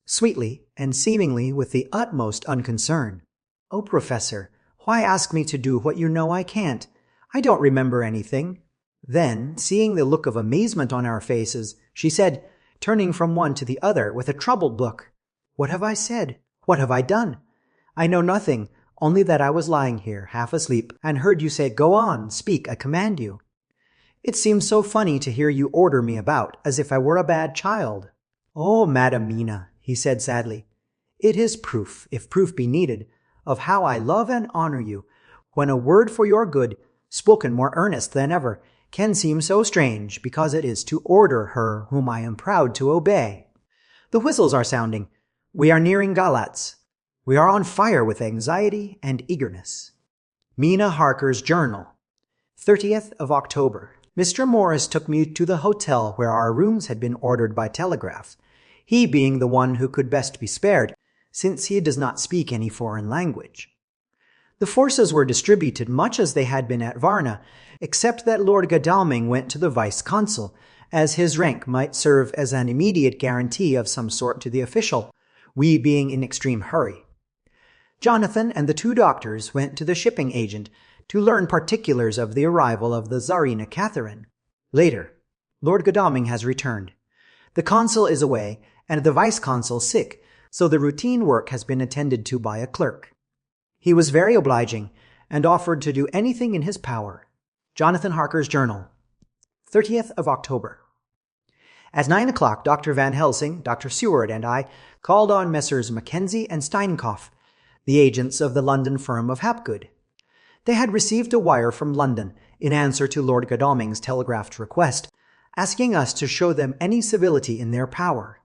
[SPEAKER 1] sweetly and seemingly with the utmost unconcern, "Oh, Professor, why ask me to do what you know I can't? I don't remember anything." Then, seeing the look of amazement on our faces, she said, turning from one to the other with a troubled look, "What have I said? What have I done? I know nothing, only that I was lying here, half asleep, and heard you say, 'Go on, speak, I command you.' It seems so funny to hear you order me about, as if I were a bad child." "Oh, Madam Mina," he said sadly, "it is proof, if proof be needed, of how I love and honor you, when a word for your good, spoken more earnest than ever, can seem so strange, because it is to order her whom I am proud to obey. The whistles are sounding. We are nearing Galatz. We are on fire with anxiety and eagerness." Mina Harker's Journal, 30th of October. Mr. Morris took me to the hotel where our rooms had been ordered by telegraph, he being the one who could best be spared, since he does not speak any foreign language. The forces were distributed much as they had been at Varna, except that Lord Godalming went to the vice-consul, as his rank might serve as an immediate guarantee of some sort to the official, we being in extreme hurry. Jonathan and the two doctors went to the shipping agent to learn particulars of the arrival of the Tsarina Catherine. Later, Lord Godalming has returned. The consul is away, and the vice-consul sick, so the routine work has been attended to by a clerk. He was very obliging, and offered to do anything in his power. Jonathan Harker's Journal, 30th of October. At 9 o'clock, Dr. Van Helsing, Dr. Seward, and I called on Messrs. Mackenzie and Steinkopf, the agents of the London firm of Hapgood. They had received a wire from London in answer to Lord Godalming's telegraphed request, asking us to show them any civility in their power.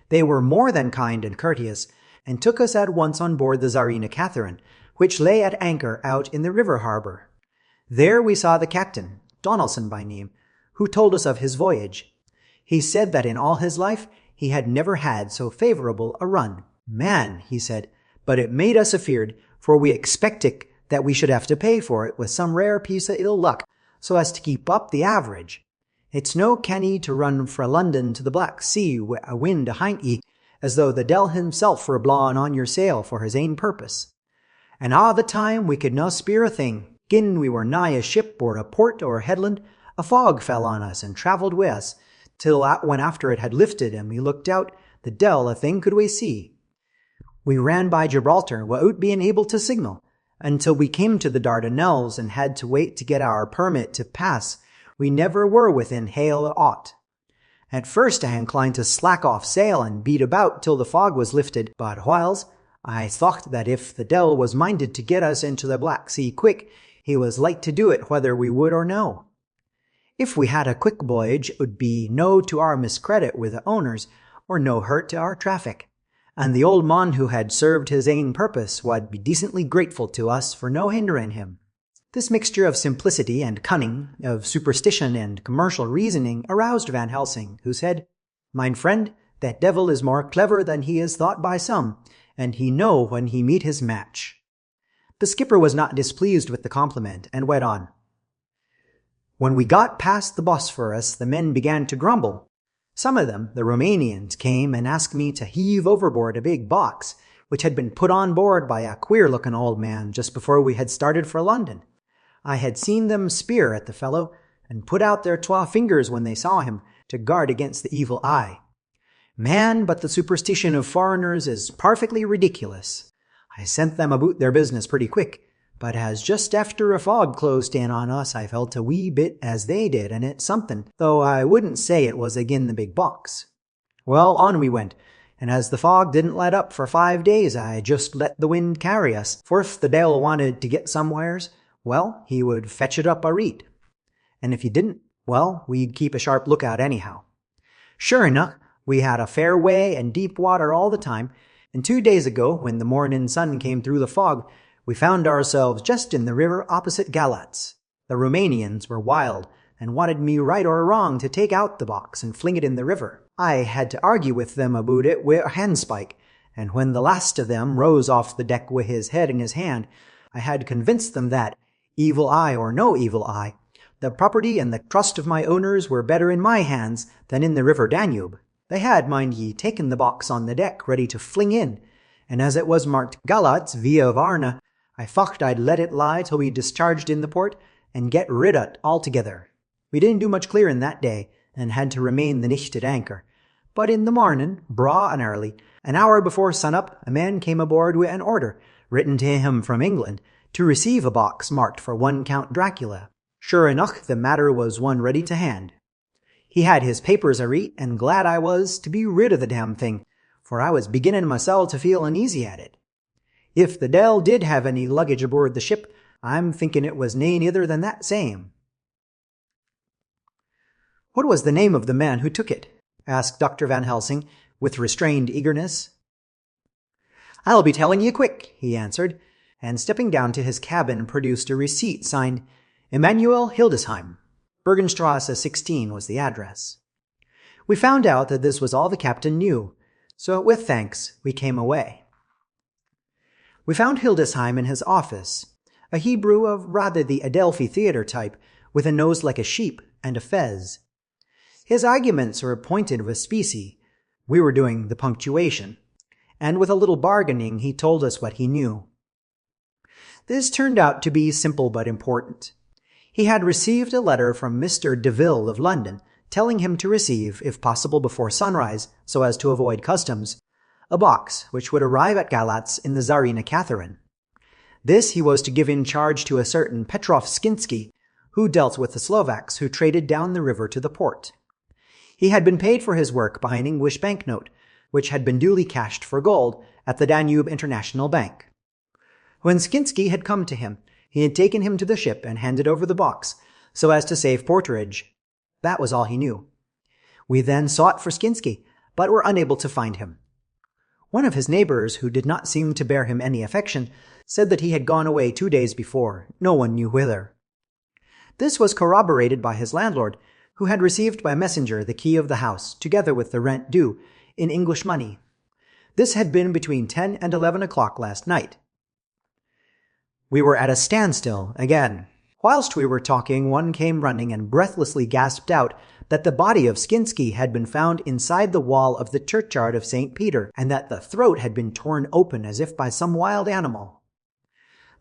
[SPEAKER 1] They were more than kind and courteous, and took us at once on board the Tsarina Catherine, which lay at anchor out in the river harbor. There we saw the captain, Donaldson by name, who told us of his voyage. He said that in all his life he had never had so favorable a run. "Man," he said, "but it made us afeard, for we expected that we should have to pay for it with some rare piece of ill luck, so as to keep up the average. It's no canny to run fra London to the Black Sea wi' a wind ahint ye, as though the devil himself were blawing on your sail for his ain purpose. And a' the time we could no speer a thing. Gin we were nigh a ship or a port or a headland, a fog fell on us and travelled wi' us, till when after it had lifted and we looked out, the devil a thing could we see. We ran by Gibraltar without being able to signal, until we came to the Dardanelles and had to wait to get our permit to pass. We never were within hail of aught. At first I inclined to slack off sail and beat about till the fog was lifted, but whiles I thought that if the devil was minded to get us into the Black Sea quick, he was like to do it whether we would or no. If we had a quick voyage, it would be no to our miscredit with the owners, or no hurt to our traffic. And the old mon who had served his ain purpose would be decently grateful to us for no hindering him. This mixture of simplicity and cunning, of superstition and commercial reasoning, aroused Van Helsing, who said, "Mine friend, that devil is more clever than he is thought by some, and he know when he meet his match." The skipper was not displeased with the compliment, and went on. "When we got past the Bosphorus, the men began to grumble. Some of them, the Romanians, came and asked me to heave overboard a big box, which had been put on board by a queer-looking old man just before we had started for London. I had seen them speer at the fellow, and put out their twa fingers when they saw him, to guard against the evil eye. Man, but the superstition of foreigners is perfectly ridiculous. I sent them about their business pretty quick, but as just after a fog closed in on us, I felt a wee bit as they did, and it's something, though I wouldn't say it was agin the big box. Well, on we went, and as the fog didn't let up for 5 days, I just let the wind carry us, for if the devil wanted to get somewheres, well, he would fetch it up a reed. And if he didn't, well, we'd keep a sharp lookout anyhow. Sure enough, we had a fair way and deep water all the time, and 2 days ago, when the morning sun came through the fog, we found ourselves just in the river opposite Galatz. The Romanians were wild, and wanted me right or wrong to take out the box and fling it in the river. I had to argue with them about it with a handspike, and when the last of them rose off the deck with his head in his hand, I had to convince them that, evil eye or no evil eye, the property and the trust of my owners were better in my hands than in the river Danube. They had, mind ye, taken the box on the deck ready to fling in, and as it was marked Galatz via Varna, I thocht I'd let it lie till we discharged in the port and get rid o't altogether. We didn't do much clearing that day, and had to remain the nicht at anchor. But in the morning, braw and early, an hour before sun-up, a man came aboard with an order, written to him from England, to receive a box marked for one Count Dracula. Sure enough, the matter was one ready to hand. He had his papers a-reet, and glad I was to be rid of the damn thing, for I was beginning mysel to feel uneasy at it. If the devil did have any luggage aboard the ship, I'm thinking it was nane other than that same." "What was the name of the man who took it?" asked Dr. Van Helsing, with restrained eagerness. "I'll be telling you quick," he answered, and stepping down to his cabin produced a receipt signed Emanuel Hildesheim. Bergenstrasse 16 was the address. We found out that this was all the captain knew, so with thanks we came away. We found Hildesheim in his office, a Hebrew of rather the Adelphi theatre type, with a nose like a sheep and a fez. His arguments were pointed with specie. We were doing the punctuation, and with a little bargaining he told us what he knew. This turned out to be simple but important. He had received a letter from Mr. Deville of London, telling him to receive, if possible before sunrise, so as to avoid customs, a box which would arrive at Galatz in the Tsarina Catherine. This he was to give in charge to a certain Petrov Skinsky, who dealt with the Slovaks who traded down the river to the port. He had been paid for his work by an English banknote, which had been duly cashed for gold at the Danube International Bank. When Skinsky had come to him, he had taken him to the ship and handed over the box, so as to save porterage. That was all he knew. We then sought for Skinsky, but were unable to find him. One of his neighbors, who did not seem to bear him any affection, said that he had gone away 2 days before, no one knew whither. This was corroborated by his landlord, who had received by messenger the key of the house, together with the rent due, in English money. This had been between 10 and 11 o'clock last night. We were at a standstill again. Whilst we were talking, one came running and breathlessly gasped out that the body of Skinsky had been found inside the wall of the churchyard of St. Peter, and that the throat had been torn open as if by some wild animal.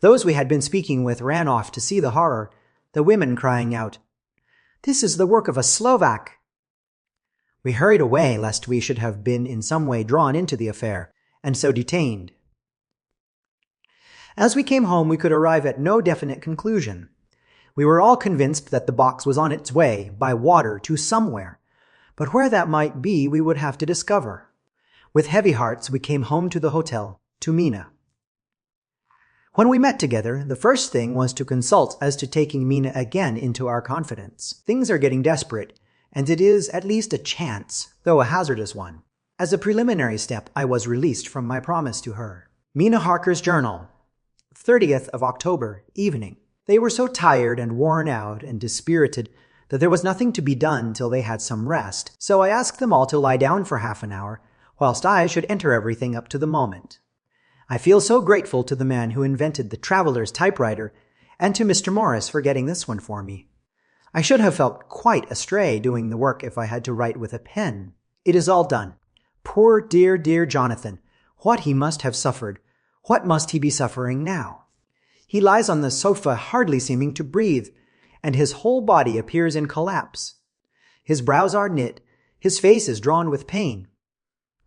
[SPEAKER 1] Those we had been speaking with ran off to see the horror, the women crying out, "This is the work of a Slovak!" We hurried away lest we should have been in some way drawn into the affair, and so detained. As we came home, we could arrive at no definite conclusion. We were all convinced that the box was on its way, by water, to somewhere, but where that might be we would have to discover. With heavy hearts, we came home to the hotel, to Mina. When we met together, the first thing was to consult as to taking Mina again into our confidence. Things are getting desperate, and it is at least a chance, though a hazardous one. As a preliminary step, I was released from my promise to her. Mina Harker's journal, 30th of October, evening. They were so tired and worn out and dispirited that there was nothing to be done till they had some rest, so I asked them all to lie down for half an hour, whilst I should enter everything up to the moment. I feel so grateful to the man who invented the traveller's typewriter, and to Mr. Morris for getting this one for me. I should have felt quite astray doing the work if I had to write with a pen. It is all done. Poor dear, dear Jonathan, what he must have suffered. What must he be suffering now? He lies on the sofa hardly seeming to breathe, and his whole body appears in collapse. His brows are knit, his face is drawn with pain.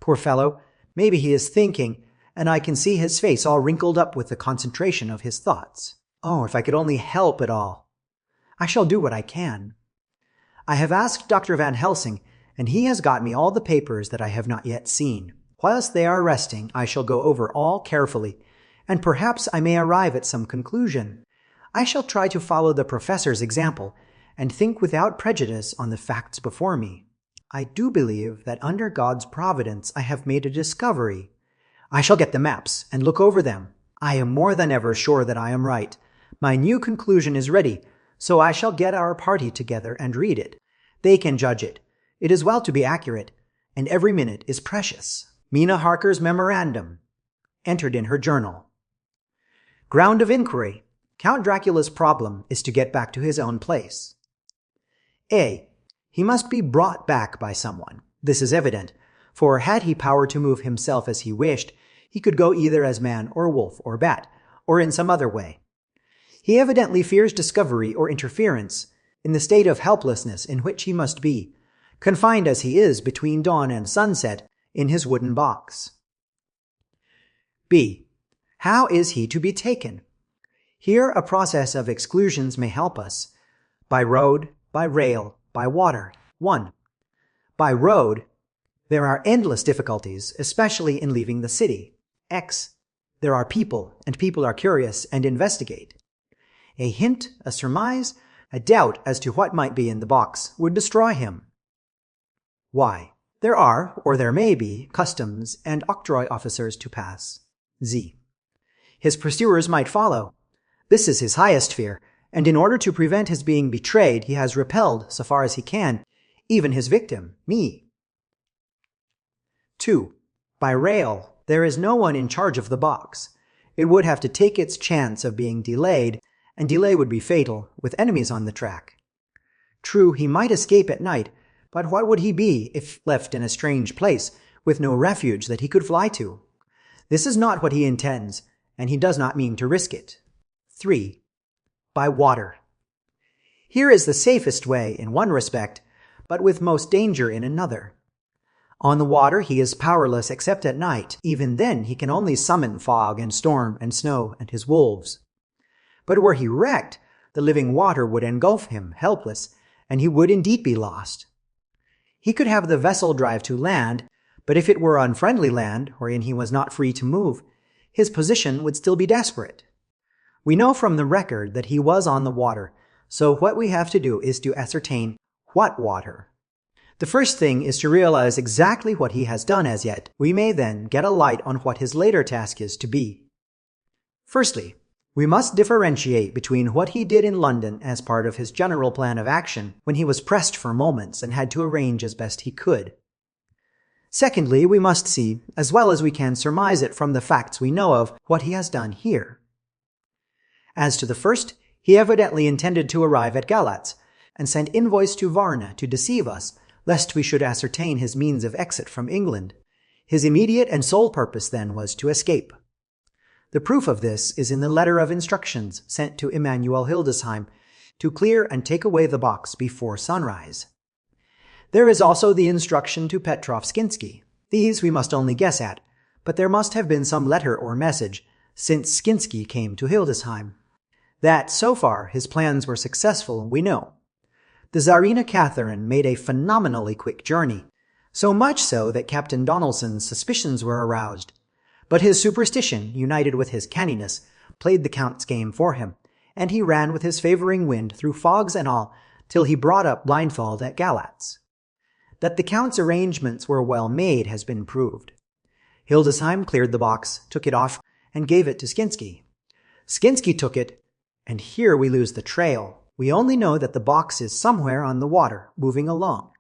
[SPEAKER 1] Poor fellow, maybe he is thinking, and I can see his face all wrinkled up with the concentration of his thoughts. Oh, if I could only help it all. I shall do what I can. I have asked Dr. Van Helsing, and he has got me all the papers that I have not yet seen. Whilst they are resting, I shall go over all carefully, and perhaps I may arrive at some conclusion. I shall try to follow the professor's example, and think without prejudice on the facts before me. I do believe that under God's providence I have made a discovery. I shall get the maps, and look over them. I am more than ever sure that I am right. My new conclusion is ready, so I shall get our party together and read it. They can judge it. It is well to be accurate, and every minute is precious. Mina Harker's memorandum, entered in her journal. Ground of inquiry. Count Dracula's problem is to get back to his own place. A. He must be brought back by someone. This is evident, for had he power to move himself as he wished, he could go either as man or wolf or bat, or in some other way. He evidently fears discovery or interference, in the state of helplessness in which he must be, confined as he is between dawn and sunset in his wooden box. B. How is he to be taken? Here a process of exclusions may help us. By road, by rail, by water. 1. By road, there are endless difficulties, especially in leaving the city. X. There are people, and people are curious and investigate. A hint, a surmise, a doubt as to what might be in the box would destroy him. Y. There are, or there may be, customs and octroi officers to pass. Z. His pursuers might follow. This is his highest fear, and in order to prevent his being betrayed, he has repelled, so far as he can, even his victim, me. 2. By rail, there is no one in charge of the box. It would have to take its chance of being delayed, and delay would be fatal, with enemies on the track. True, he might escape at night, but what would he be if left in a strange place, with no refuge that he could fly to? This is not what he intends, and he does not mean to risk it. 3. By water. Here is the safest way in one respect, but with most danger in another. On the water he is powerless except at night. Even then he can only summon fog and storm and snow and his wolves. But were he wrecked, the living water would engulf him, helpless, and he would indeed be lost. He could have the vessel drive to land, but if it were unfriendly land, wherein he was not free to move, his position would still be desperate. We know from the record that he was on the water, so what we have to do is to ascertain what water. The first thing is to realize exactly what he has done as yet. We may then get a light on what his later task is to be. Firstly, we must differentiate between what he did in London as part of his general plan of action when he was pressed for moments and had to arrange as best he could. Secondly, we must see, as well as we can surmise it from the facts we know of, what he has done here. As to the first, He evidently intended to arrive at Galatz, and sent invoice to Varna to deceive us, lest we should ascertain his means of exit from England. His immediate and sole purpose then was to escape. The proof of this is in the letter of instructions sent to Emanuel Hildesheim to clear and take away the box before sunrise. There is also the instruction to Petrov Skinsky. These we must only guess at, but there must have been some letter or message since Skinsky came to Hildesheim. That, so far, his plans were successful, we know. The Tsarina Catherine made a phenomenally quick journey, so much so that Captain Donelson's suspicions were aroused. But his superstition, united with his canniness, played the Count's game for him, and he ran with his favoring wind through fogs and all till he brought up blindfold at Galatz. That the Count's arrangements were well made has been proved. Hildesheim cleared the box, took it off, and gave it to Skinsky. Skinsky took it, and here we lose the trail. We only know that the box is somewhere on the water, moving along.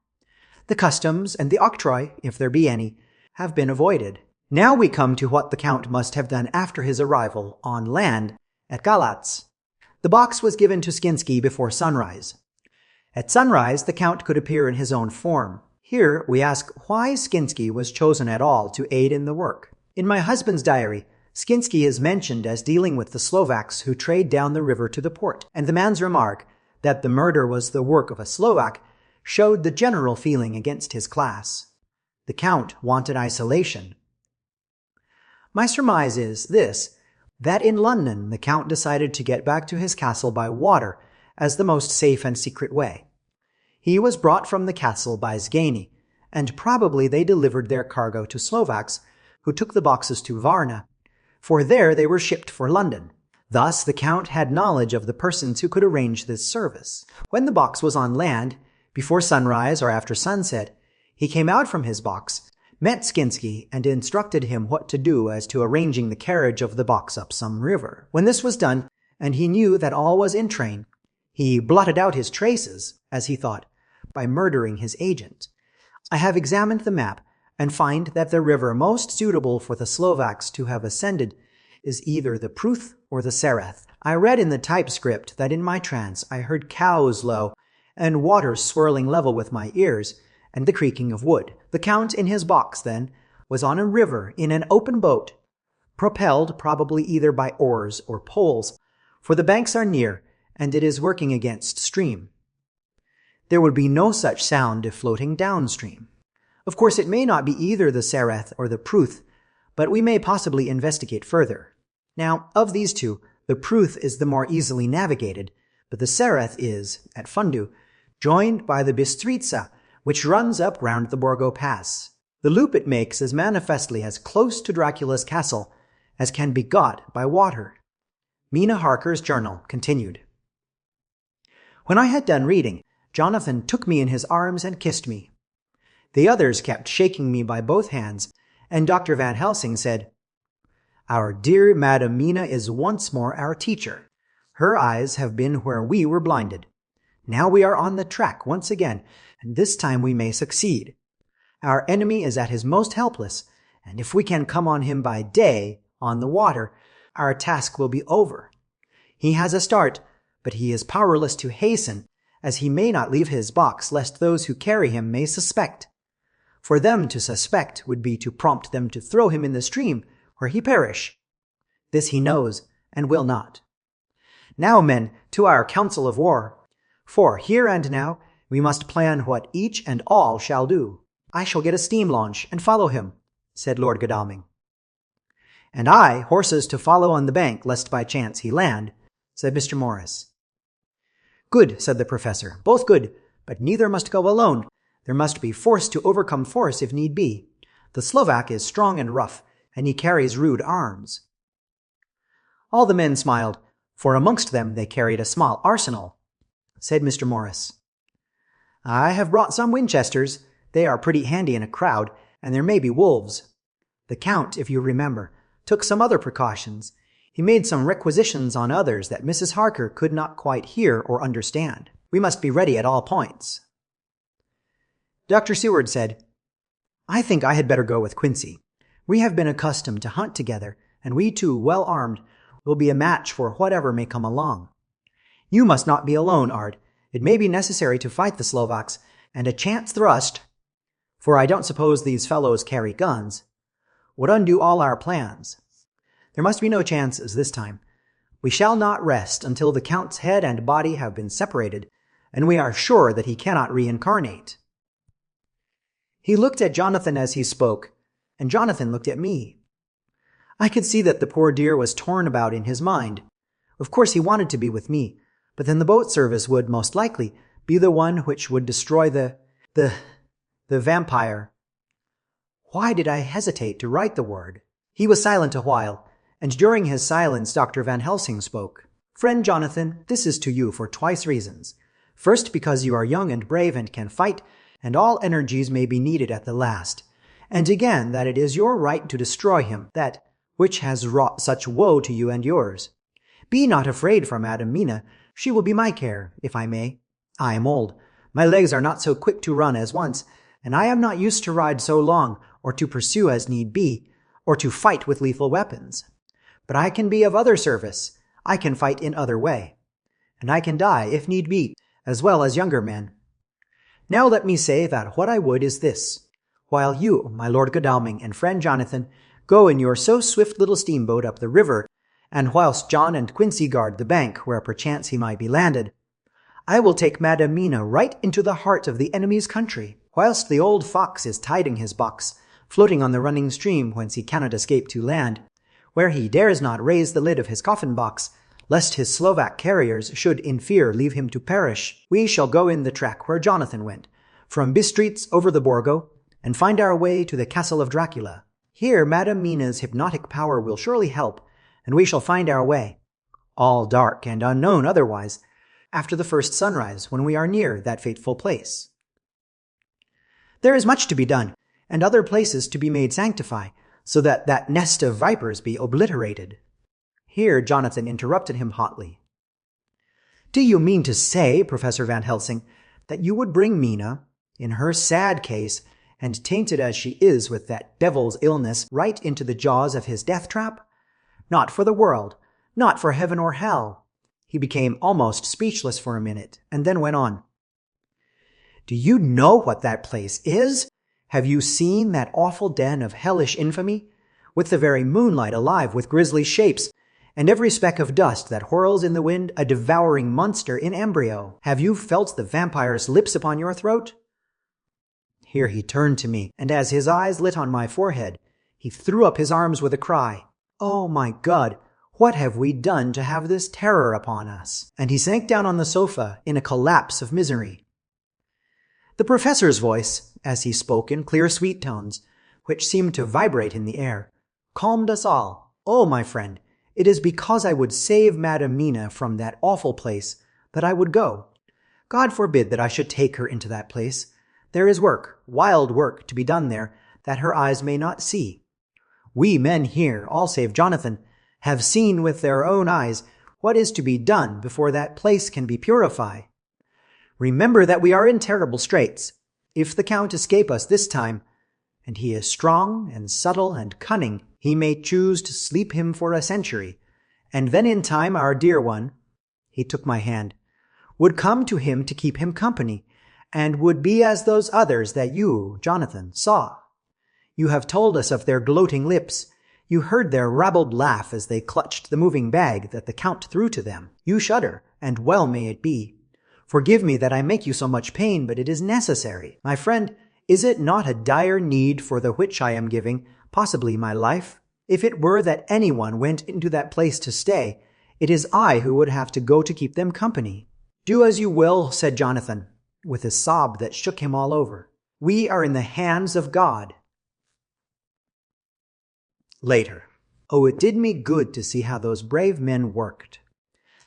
[SPEAKER 1] The customs and the octroi, if there be any, have been avoided. Now we come to what the Count must have done after his arrival on land at Galatz. The box was given to Skinsky before sunrise. At sunrise, the Count could appear in his own form. Here we ask why Skinsky was chosen at all to aid in the work. In my husband's diary, Skinsky is mentioned as dealing with the Slovaks who trade down the river to the port, and the man's remark that the murder was the work of a Slovak showed the general feeling against his class. The Count wanted isolation. My surmise is this, that in London the Count decided to get back to his castle by water as the most safe and secret way. He was brought from the castle by Zgani, and probably they delivered their cargo to Slovaks, who took the boxes to Varna, for there they were shipped for London. Thus the Count had knowledge of the persons who could arrange this service. When the box was on land, before sunrise or after sunset, he came out from his box, met Skinsky, and instructed him what to do as to arranging the carriage of the box up some river. When this was done, and he knew that all was in train, he blotted out his traces, as he thought, by murdering his agent. I have examined the map, and find that the river most suitable for the Slovaks to have ascended is either the Pruth or the Sereth. I read in the typescript that in my trance I heard cows low, and water swirling level with my ears, and the creaking of wood. The Count in his box, then, was on a river in an open boat, propelled probably either by oars or poles, for the banks are near, and it is working against stream. There would be no such sound if floating downstream. Of course, it may not be either the Sereth or the Pruth, but we may possibly investigate further. Now, of these two, the Pruth is the more easily navigated, but the Sereth is, at Fundu, joined by the Bistritza, which runs up round the Borgo Pass. The loop it makes is manifestly as close to Dracula's castle as can be got by water. Mina Harker's journal continued. When I had done reading, Jonathan took me in his arms and kissed me. The others kept shaking me by both hands, and Dr. Van Helsing said, "Our dear Madam Mina is once more our teacher. Her eyes have been where we were blinded. Now we are on the track once again, and this time we may succeed. Our enemy is at his most helpless, and if we can come on him by day, on the water, our task will be over. He has a start, but he is powerless to hasten, as he may not leave his box lest those who carry him may suspect. For them to suspect would be to prompt them to throw him in the stream, where he perish. This he knows, and will not. Now, men, to our council of war. For here and now we must plan what each and all shall do. I shall get a steam launch and follow him," said Lord Godalming. "And I, horses to follow on the bank, lest by chance he land," said Mr. Morris. "Good," said the professor, "both good, but neither must go alone. There must be force to overcome force if need be. The Slovak is strong and rough, and he carries rude arms." All the men smiled, for amongst them they carried a small arsenal. Said Mr. Morris, "I have brought some Winchesters. They are pretty handy in a crowd, and there may be wolves. The Count, if you remember, took some other precautions. He made some requisitions on others that Mrs. Harker could not quite hear or understand. We must be ready at all points." Dr. Seward said, "I think I had better go with Quincy. We have been accustomed to hunt together, and we two, well armed, will be a match for whatever may come along. You must not be alone, Ard. It may be necessary to fight the Slovaks, and a chance thrust, for I don't suppose these fellows carry guns, would undo all our plans. There must be no chances this time. We shall not rest until the Count's head and body have been separated, and we are sure that he cannot reincarnate." He looked at Jonathan as he spoke, and Jonathan looked at me. I could see that the poor dear was torn about in his mind. Of course he wanted to be with me, but then the boat service would, most likely, be the one which would destroy the vampire. Why did I hesitate to write the word? He was silent a while, and during his silence Dr. Van Helsing spoke. "Friend Jonathan, this is to you for twice reasons. First, because you are young and brave and can fight, and all energies may be needed at the last. And again, that it is your right to destroy him, that which has wrought such woe to you and yours. Be not afraid for Madam Mina. She will be my care, if I may. I am old. My legs are not so quick to run as once, and I am not used to ride so long, or to pursue as need be, or to fight with lethal weapons. But I can be of other service. I can fight in other way. And I can die, if need be, as well as younger men. Now let me say that what I would is this. While you, my Lord Godalming, and friend Jonathan, go in your so swift little steamboat up the river, and whilst John and Quincy guard the bank where perchance he might be landed, I will take Madam Mina right into the heart of the enemy's country, whilst the old fox is tiding his box, floating on the running stream whence he cannot escape to land, where he dares not raise the lid of his coffin box, lest his Slovak carriers should in fear leave him to perish. We shall go in the track where Jonathan went, from Bistritz over the Borgo, and find our way to the castle of Dracula. Here Madam Mina's hypnotic power will surely help, and we shall find our way, all dark and unknown otherwise, after the first sunrise, when we are near that fateful place. There is much to be done, and other places to be made sanctify, so that that nest of vipers be obliterated." Here Jonathan interrupted him hotly. "Do you mean to say, Professor Van Helsing, that you would bring Mina, in her sad case, and tainted as she is with that devil's illness, right into the jaws of his death trap? Not for the world, not for heaven or hell." He became almost speechless for a minute, and then went on. "Do you know what that place is? Have you seen that awful den of hellish infamy, with the very moonlight alive with grisly shapes, and every speck of dust that whirls in the wind a devouring monster in embryo? Have you felt the vampire's lips upon your throat?" Here he turned to me, and as his eyes lit on my forehead, he threw up his arms with a cry. "Oh, my God, what have we done to have this terror upon us?" And he sank down on the sofa in a collapse of misery. The professor's voice, as he spoke in clear, sweet tones, which seemed to vibrate in the air, calmed us all. "Oh, my friend, it is because I would save Madam Mina from that awful place that I would go. God forbid that I should take her into that place. There is work, wild work, to be done there, that her eyes may not see. We men here, all save Jonathan, have seen with their own eyes what is to be done before that place can be purified. Remember that we are in terrible straits. If the Count escape us this time, and he is strong and subtle and cunning, he may choose to sleep him for a century, and then in time our dear one," he took my hand, "would come to him to keep him company, and would be as those others that you, Jonathan, saw. You have told us of their gloating lips. You heard their rabbled laugh as they clutched the moving bag that the Count threw to them. You shudder, and well may it be. Forgive me that I make you so much pain, but it is necessary. My friend, is it not a dire need for the which I am giving, possibly my life? If it were that anyone went into that place to stay, it is I who would have to go to keep them company." "Do as you will," said Jonathan, with a sob that shook him all over. "We are in the hands of God." Later. Oh, it did me good to see how those brave men worked.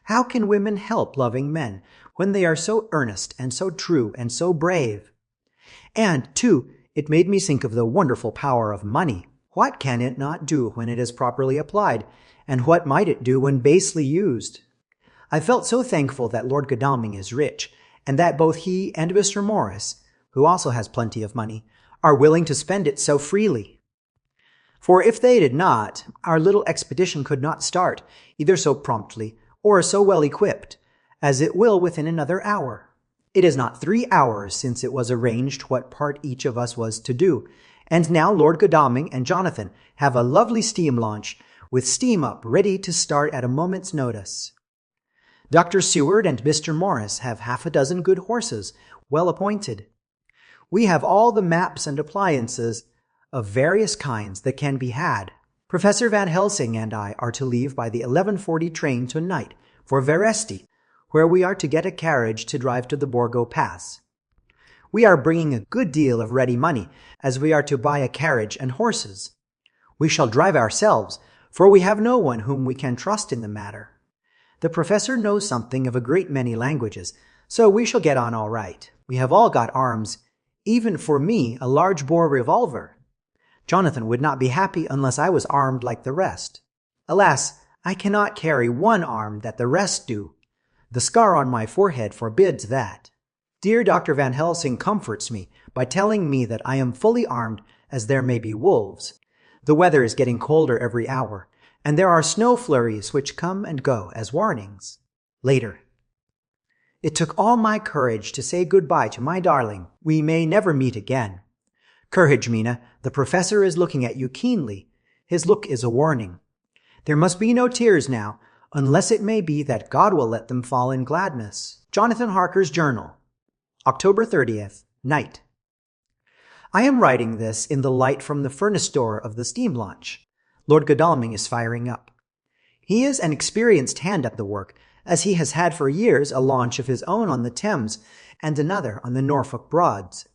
[SPEAKER 1] How can women help loving men when they are so earnest and so true and so brave? And, too, it made me think of the wonderful power of money. What can it not do when it is properly applied, and what might it do when basely used? I felt so thankful that Lord Godalming is rich, and that both he and Mr. Morris, who also has plenty of money, are willing to spend it so freely. For if they did not, our little expedition could not start, either so promptly or so well equipped, as it will within another hour. It is not 3 hours since it was arranged what part each of us was to do, and now Lord Godalming and Jonathan have a lovely steam launch, with steam up ready to start at a moment's notice. Dr. Seward and Mr. Morris have 6 good horses, well appointed. We have all the maps and appliances of various kinds that can be had. Professor Van Helsing and I are to leave by the 11:40 train tonight for Veresti, where we are to get a carriage to drive to the Borgo Pass. We are bringing a good deal of ready money, as we are to buy a carriage and horses. We shall drive ourselves, for we have no one whom we can trust in the matter. The professor knows something of a great many languages, so we shall get on all right. We have all got arms, even for me a large-bore revolver. Jonathan would not be happy unless I was armed like the rest. Alas, I cannot carry one arm that the rest do. The scar on my forehead forbids that. Dear Dr. Van Helsing comforts me by telling me that I am fully armed, as there may be wolves. The weather is getting colder every hour, and there are snow flurries which come and go as warnings. Later. It took all my courage to say goodbye to my darling. We may never meet again. Courage, Mina. The professor is looking at you keenly. His look is a warning. There must be no tears now, unless it may be that God will let them fall in gladness. Jonathan Harker's Journal. October 30th, night. I am writing this in the light from the furnace door of the steam launch. Lord Godalming is firing up. He is an experienced hand at the work, as he has had for years a launch of his own on the Thames and another on the Norfolk Broads.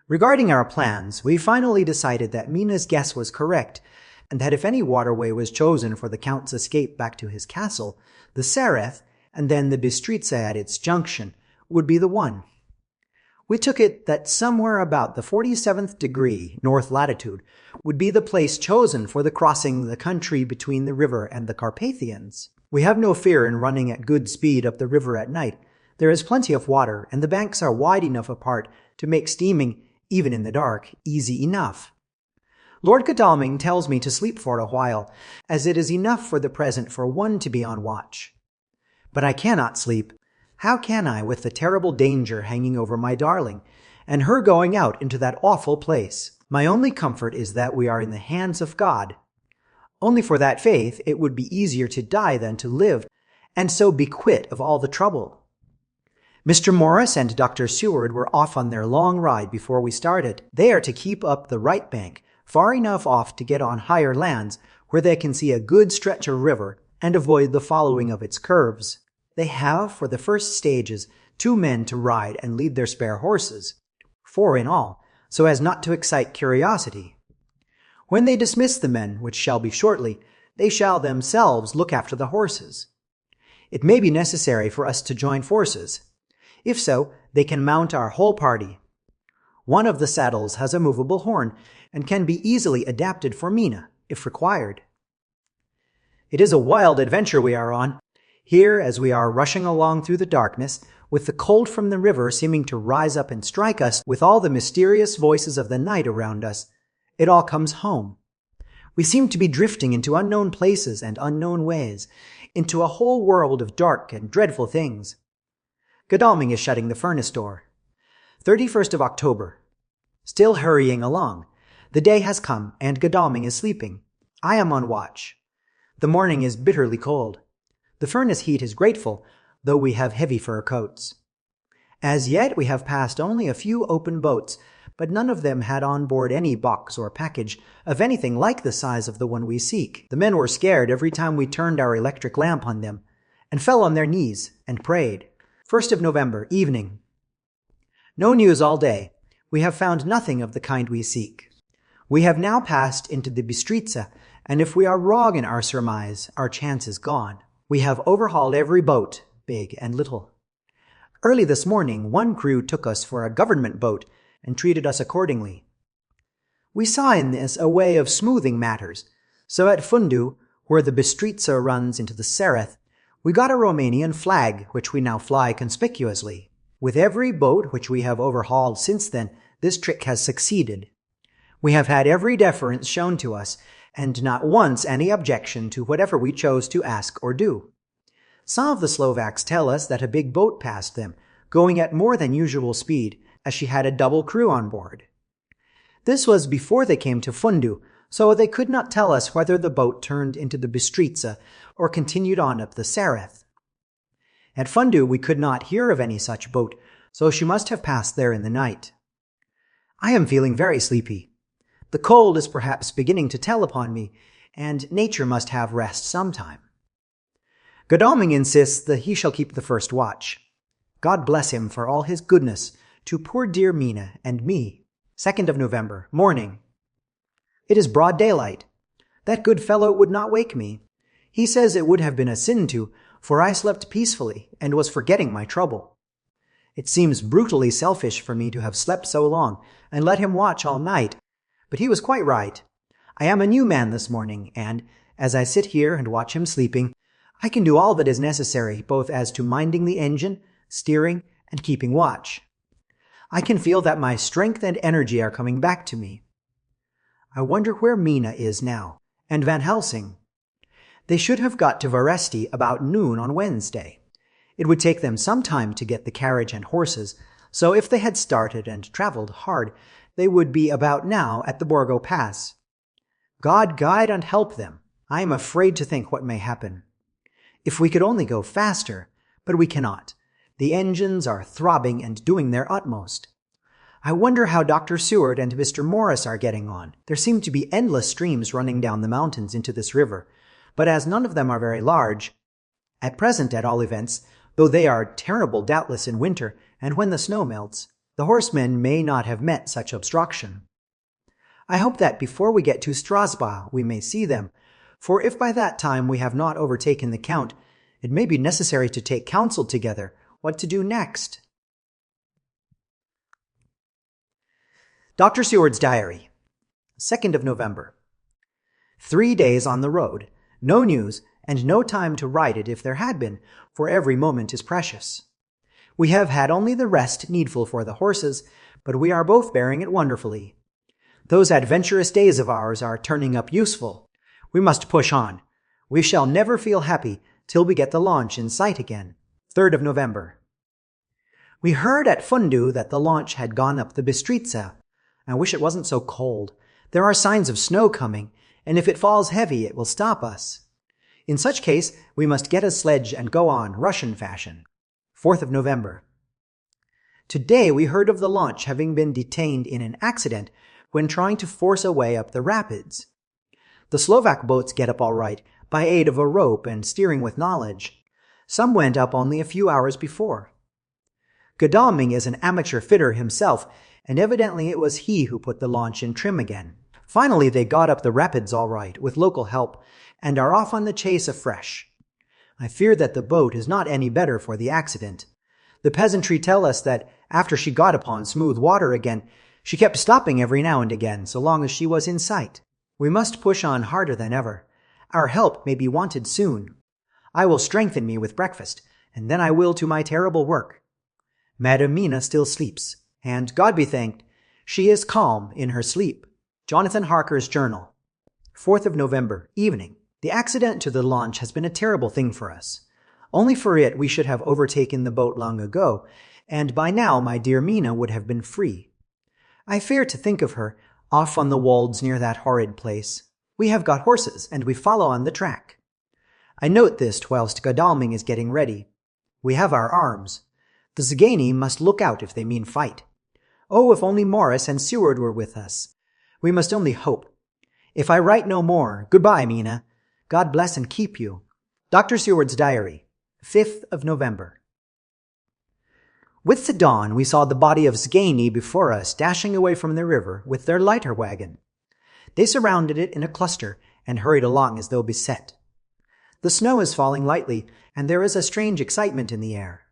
[SPEAKER 1] Regarding our plans, we finally decided that Mina's guess was correct, and that if any waterway was chosen for the Count's escape back to his castle, the Sereth, and then the Bistritza at its junction, would be the one. We took it that somewhere about the 47th degree north latitude would be the place chosen for the crossing the country between the river and the Carpathians. We have no fear in running at good speed up the river at night. There is plenty of water, and the banks are wide enough apart to make steaming, even in the dark, easy enough. Lord Godalming tells me to sleep for a while, as it is enough for the present for one to be on watch. But I cannot sleep. How can I, with the terrible danger hanging over my darling, and her going out into that awful place? My only comfort is that we are in the hands of God. Only for that faith it would be easier to die than to live, and so be quit of all the trouble. Mr. Morris and Dr. Seward were off on their long ride before we started. They are to keep up the right bank, far enough off to get on higher lands, where they can see a good stretch of river and avoid the following of its curves. They have, for the first stages, 2 men to ride and lead their spare horses, 4 in all, so as not to excite curiosity. When they dismiss the men, which shall be shortly, they shall themselves look after the horses. It may be necessary for us to join forces. If so, they can mount our whole party. One of the saddles has a movable horn, and can be easily adapted for Mina, if required. It is a wild adventure we are on. Here, as we are rushing along through the darkness, with the cold from the river seeming to rise up and strike us, with all the mysterious voices of the night around us, it all comes home. We seem to be drifting into unknown places and unknown ways, into a whole world of dark and dreadful things. Godalming is shutting the furnace door. 31st of October. Still hurrying along. The day has come, and Godalming is sleeping. I am on watch. The morning is bitterly cold. The furnace heat is grateful, though we have heavy fur coats. As yet we have passed only a few open boats, but none of them had on board any box or package of anything like the size of the one we seek. The men were scared every time we turned our electric lamp on them, and fell on their knees and prayed. 1st of November, evening. No news all day. We have found nothing of the kind we seek. We have now passed into the Bistritza, and if we are wrong in our surmise, our chance is gone. We have overhauled every boat, big and little. Early this morning, one crew took us for a government boat and treated us accordingly. We saw in this a way of smoothing matters, so at Fundu, where the Bistritza runs into the Sereth, we got a Romanian flag, which we now fly conspicuously. With every boat which we have overhauled since then, this trick has succeeded. We have had every deference shown to us, and not once any objection to whatever we chose to ask or do. Some of the Slovaks tell us that a big boat passed them, going at more than usual speed, as she had a double crew on board. This was before they came to Fundu, so they could not tell us whether the boat turned into the Bistrica or continued on up the Sereth. At Fundu we could not hear of any such boat, so she must have passed there in the night. I am feeling very sleepy. The cold is perhaps beginning to tell upon me, and nature must have rest sometime. Godalming insists that he shall keep the first watch. God bless him for all his goodness to poor dear Mina and me. 2nd of November, morning. It is broad daylight. That good fellow would not wake me. He says it would have been a sin to, for I slept peacefully and was forgetting my trouble. It seems brutally selfish for me to have slept so long and let him watch all night, but he was quite right. I am a new man this morning, and, as I sit here and watch him sleeping, I can do all that is necessary both as to minding the engine, steering, and keeping watch. I can feel that my strength and energy are coming back to me. I wonder where Mina is now, and Van Helsing. They should have got to Varesti about noon on Wednesday. It would take them some time to get the carriage and horses, so if they had started and traveled hard, they would be about now at the Borgo Pass. God guide and help them. I am afraid to think what may happen. If we could only go faster, but we cannot. The engines are throbbing and doing their utmost. I wonder how Dr. Seward and Mr. Morris are getting on. There seem to be endless streams running down the mountains into this river, but as none of them are very large, at present at all events, though they are terrible doubtless in winter and when the snow melts, the horsemen may not have met such obstruction. I hope that before we get to Strasbourg we may see them, for if by that time we have not overtaken the Count, it may be necessary to take counsel together what to do next. Dr. Seward's Diary, 2nd of November. 3 days on the road, no news, and no time to write it if there had been, for every moment is precious. We have had only the rest needful for the horses, but we are both bearing it wonderfully. Those adventurous days of ours are turning up useful. We must push on. We shall never feel happy till we get the launch in sight again. 3rd of November. We heard at Fundu that the launch had gone up the Bistrica. I wish it wasn't so cold. There are signs of snow coming, and if it falls heavy, it will stop us. In such case, we must get a sledge and go on, Russian fashion. 4th of November. Today we heard of the launch having been detained in an accident when trying to force a way up the rapids. The Slovak boats get up all right, by aid of a rope and steering with knowledge. Some went up only a few hours before. Godalming is an amateur fitter himself, and evidently it was he who put the launch in trim again. Finally they got up the rapids all right, with local help, and are off on the chase afresh. I fear that the boat is not any better for the accident. The peasantry tell us that after she got upon smooth water again, she kept stopping every now and again, so long as she was in sight. We must push on harder than ever. Our help may be wanted soon. I will strengthen me with breakfast, and then I will to my terrible work. Madam Mina still sleeps, and, God be thanked, she is calm in her sleep. Jonathan Harker's Journal. 4th of November, evening. The accident to the launch has been a terrible thing for us. Only for it we should have overtaken the boat long ago, and by now my dear Mina would have been free. I fear to think of her, off on the wolds near that horrid place. We have got horses, and we follow on the track. I note this whilst Godalming is getting ready. We have our arms. The Zgani must look out if they mean fight. Oh, if only Morris and Seward were with us. We must only hope. If I write no more, goodbye, Mina. God bless and keep you. Dr. Seward's Diary, 5th of November. With the dawn, we saw the body of Zgani before us dashing away from the river with their lighter wagon. They surrounded it in a cluster and hurried along as though beset. The snow is falling lightly, and there is a strange excitement in the air.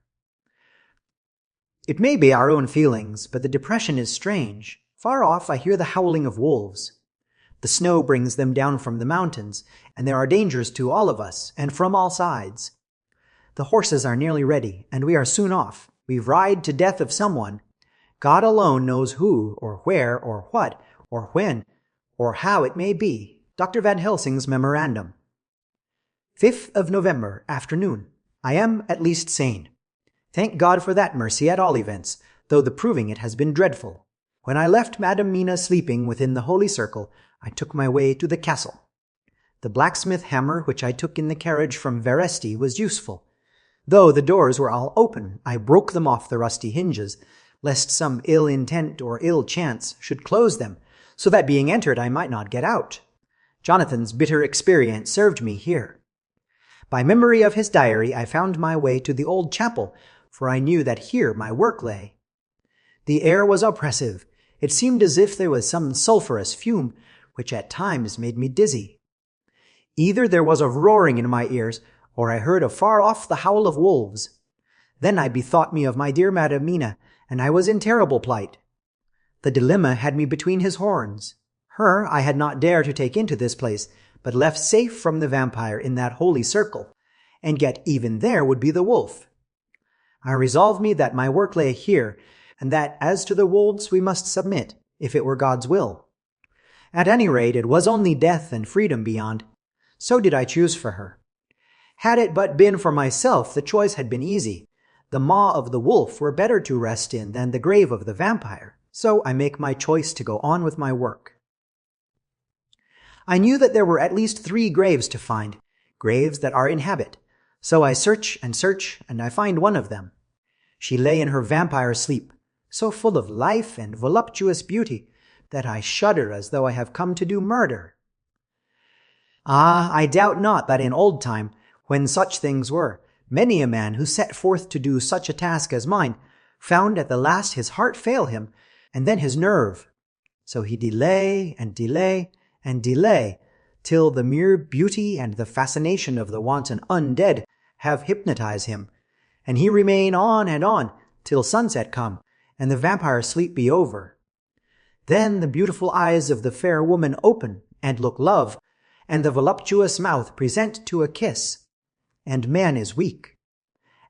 [SPEAKER 1] It may be our own feelings, but the depression is strange. Far off I hear the howling of wolves. The snow brings them down from the mountains, and there are dangers to all of us, and from all sides. The horses are nearly ready, and we are soon off. We ride to death of someone. God alone knows who, or where, or what, or when, or how it may be. Dr. Van Helsing's Memorandum. 5th of November, afternoon. I am at least sane. Thank God for that mercy at all events, though the proving it has been dreadful. When I left Madam Mina sleeping within the holy circle, I took my way to the castle. The blacksmith hammer which I took in the carriage from Veresti was useful. Though the doors were all open, I broke them off the rusty hinges, lest some ill intent or ill chance should close them, so that being entered I might not get out. Jonathan's bitter experience served me here. By memory of his diary, I found my way to the old chapel, for I knew that here my work lay. The air was oppressive. It seemed as if there was some sulphurous fume, which at times made me dizzy. Either there was a roaring in my ears, or I heard afar off the howl of wolves. Then I bethought me of my dear Madam Mina, and I was in terrible plight. The dilemma had me between his horns. Her I had not dared to take into this place, but left safe from the vampire in that holy circle, and yet even there would be the wolf. I resolved me that my work lay here, and that as to the wolves we must submit, if it were God's will. At any rate, it was only death and freedom beyond. So did I choose for her. Had it but been for myself, the choice had been easy. The maw of the wolf were better to rest in than the grave of the vampire, so I make my choice to go on with my work. I knew that there were at least 3 graves to find, graves that are in habit. So I search, and I find one of them. She lay in her vampire sleep, so full of life and voluptuous beauty that I shudder as though I have come to do murder. Ah, I doubt not that in old time, when such things were, many a man who set forth to do such a task as mine found at the last his heart fail him, and then his nerve. So he delay and delay and delay, till the mere beauty and the fascination of the wanton undead have hypnotized him, and he remain on and on till sunset come, and the vampire sleep be over. Then the beautiful eyes of the fair woman open and look love, and the voluptuous mouth present to a kiss, and man is weak.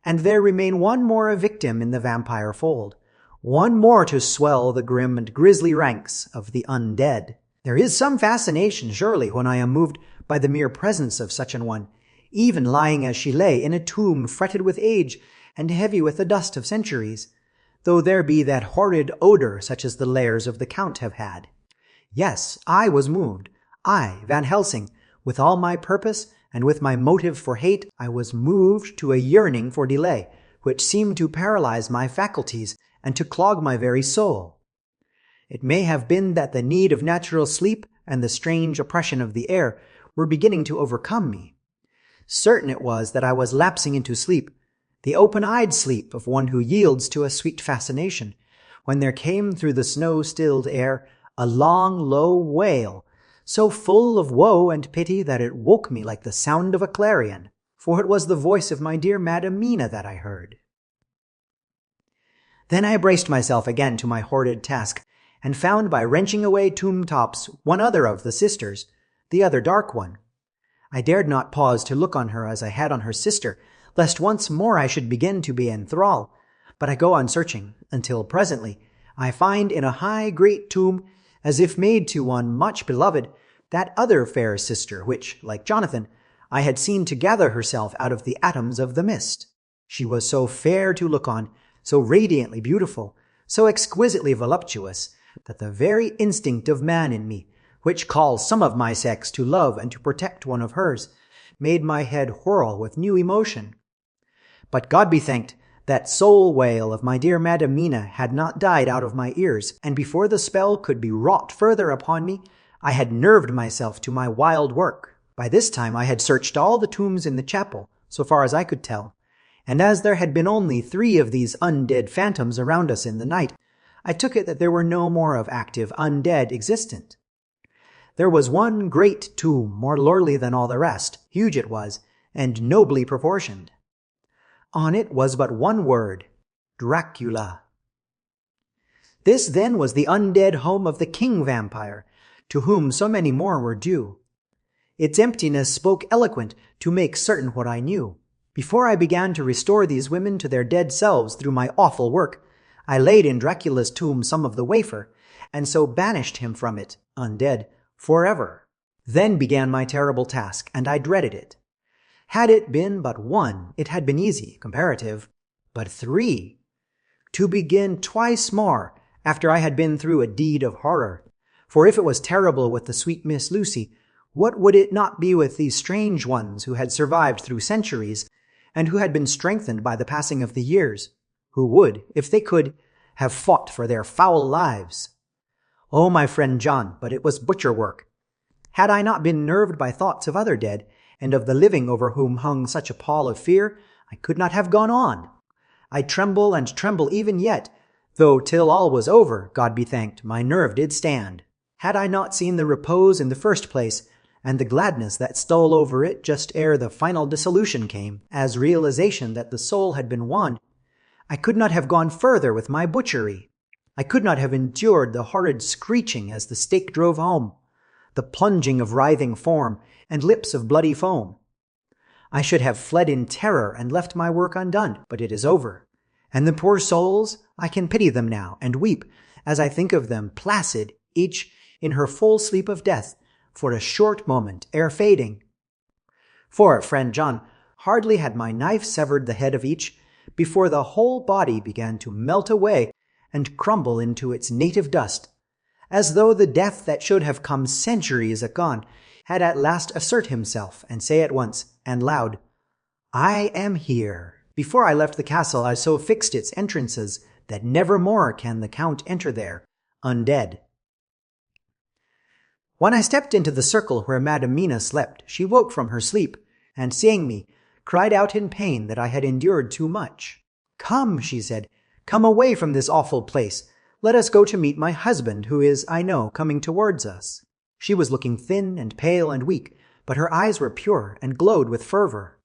[SPEAKER 1] And there remain one more a victim in the vampire fold, one more to swell the grim and grisly ranks of the undead. There is some fascination, surely, when I am moved by the mere presence of such an one, even lying as she lay in a tomb fretted with age and heavy with the dust of centuries, though there be that horrid odor such as the lairs of the Count have had. Yes, I was moved. I, Van Helsing, with all my purpose and with my motive for hate, I was moved to a yearning for delay, which seemed to paralyze my faculties and to clog my very soul. It may have been that the need of natural sleep and the strange oppression of the air were beginning to overcome me. Certain it was that I was lapsing into sleep, the open-eyed sleep of one who yields to a sweet fascination, when there came through the snow-stilled air a long, low wail, so full of woe and pity that it woke me like the sound of a clarion, for it was the voice of my dear Madam Mina that I heard. Then I braced myself again to my horrid task, and found by wrenching away tomb tops one other of the sisters, the other dark one. I dared not pause to look on her as I had on her sister, lest once more I should begin to be in thrall, but I go on searching, until presently I find in a high great tomb, as if made to one much beloved, that other fair sister which, like Jonathan, I had seen to gather herself out of the atoms of the mist. She was so fair to look on, so radiantly beautiful, so exquisitely voluptuous, that the very instinct of man in me, which calls some of my sex to love and to protect one of hers, made my head whirl with new emotion. But God be thanked, that soul wail of my dear Madam Mina had not died out of my ears, and before the spell could be wrought further upon me, I had nerved myself to my wild work. By this time I had searched all the tombs in the chapel, so far as I could tell, and as there had been only 3 of these undead phantoms around us in the night, I took it that there were no more of active undead existent. There was one great tomb, more lordly than all the rest, huge it was, and nobly proportioned. On it was but one word, Dracula. This then was the undead home of the king vampire, to whom so many more were due. Its emptiness spoke eloquent to make certain what I knew. Before I began to restore these women to their dead selves through my awful work, I laid in Dracula's tomb some of the wafer, and so banished him from it, undead, forever. Then began my terrible task, and I dreaded it. Had it been but one, it had been easy, comparative. But 3! To begin twice more, after I had been through a deed of horror. For if it was terrible with the sweet Miss Lucy, what would it not be with these strange ones who had survived through centuries, and who had been strengthened by the passing of the years, who would, if they could, have fought for their foul lives? Oh, my friend John, but it was butcher work. Had I not been nerved by thoughts of other dead, and of the living over whom hung such a pall of fear, I could not have gone on. I tremble and tremble even yet, though till all was over, God be thanked, my nerve did stand. Had I not seen the repose in the first place, and the gladness that stole over it just ere the final dissolution came, as realization that the soul had been won, I could not have gone further with my butchery. I could not have endured the horrid screeching as the stake drove home, the plunging of writhing form, and lips of bloody foam. I should have fled in terror and left my work undone, but it is over. And the poor souls, I can pity them now, and weep, as I think of them placid, each in her full sleep of death, for a short moment ere fading. For, friend John, hardly had my knife severed the head of each, before the whole body began to melt away and crumble into its native dust, as though the death that should have come centuries agone had at last assert himself, and say at once, and loud, I am here. Before I left the castle I so fixed its entrances that never more can the Count enter there, undead. When I stepped into the circle where Madam Mina slept, she woke from her sleep, and seeing me, cried out in pain that I had endured too much. Come, she said, come away from this awful place. Let us go to meet my husband, who is, I know, coming towards us. She was looking thin and pale and weak, but her eyes were pure and glowed with fervor.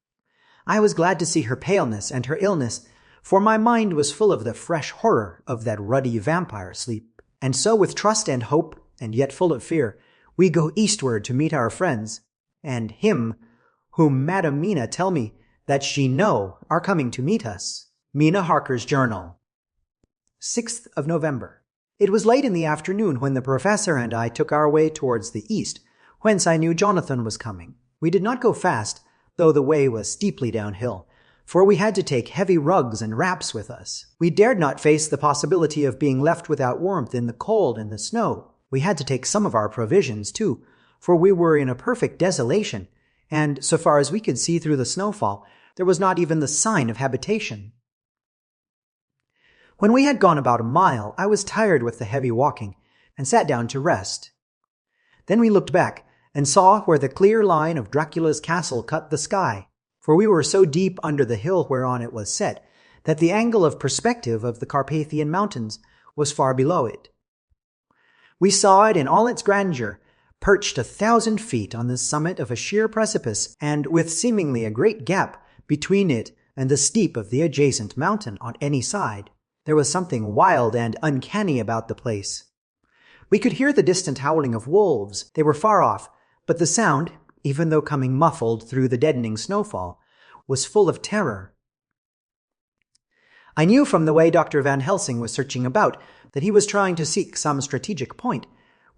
[SPEAKER 1] I was glad to see her paleness and her illness, for my mind was full of the fresh horror of that ruddy vampire sleep. And so with trust and hope, and yet full of fear, we go eastward to meet our friends, and him whom Madam Mina tell me that she know are coming to meet us. Mina Harker's Journal. 6th of November. It was late in the afternoon when the professor and I took our way towards the east, whence I knew Jonathan was coming. We did not go fast, though the way was steeply downhill, for we had to take heavy rugs and wraps with us. We dared not face the possibility of being left without warmth in the cold and the snow. We had to take some of our provisions, too, for we were in a perfect desolation, and, so far as we could see through the snowfall, there was not even the sign of habitation. When we had gone about a mile, I was tired with the heavy walking, and sat down to rest. Then we looked back, and saw where the clear line of Dracula's castle cut the sky, for we were so deep under the hill whereon it was set, that the angle of perspective of the Carpathian mountains was far below it. We saw it in all its grandeur, perched 1,000 feet on the summit of a sheer precipice, and with seemingly a great gap between it and the steep of the adjacent mountain on any side. There was something wild and uncanny about the place. We could hear the distant howling of wolves. They were far off, but the sound, even though coming muffled through the deadening snowfall, was full of terror. I knew from the way Dr. Van Helsing was searching about that he was trying to seek some strategic point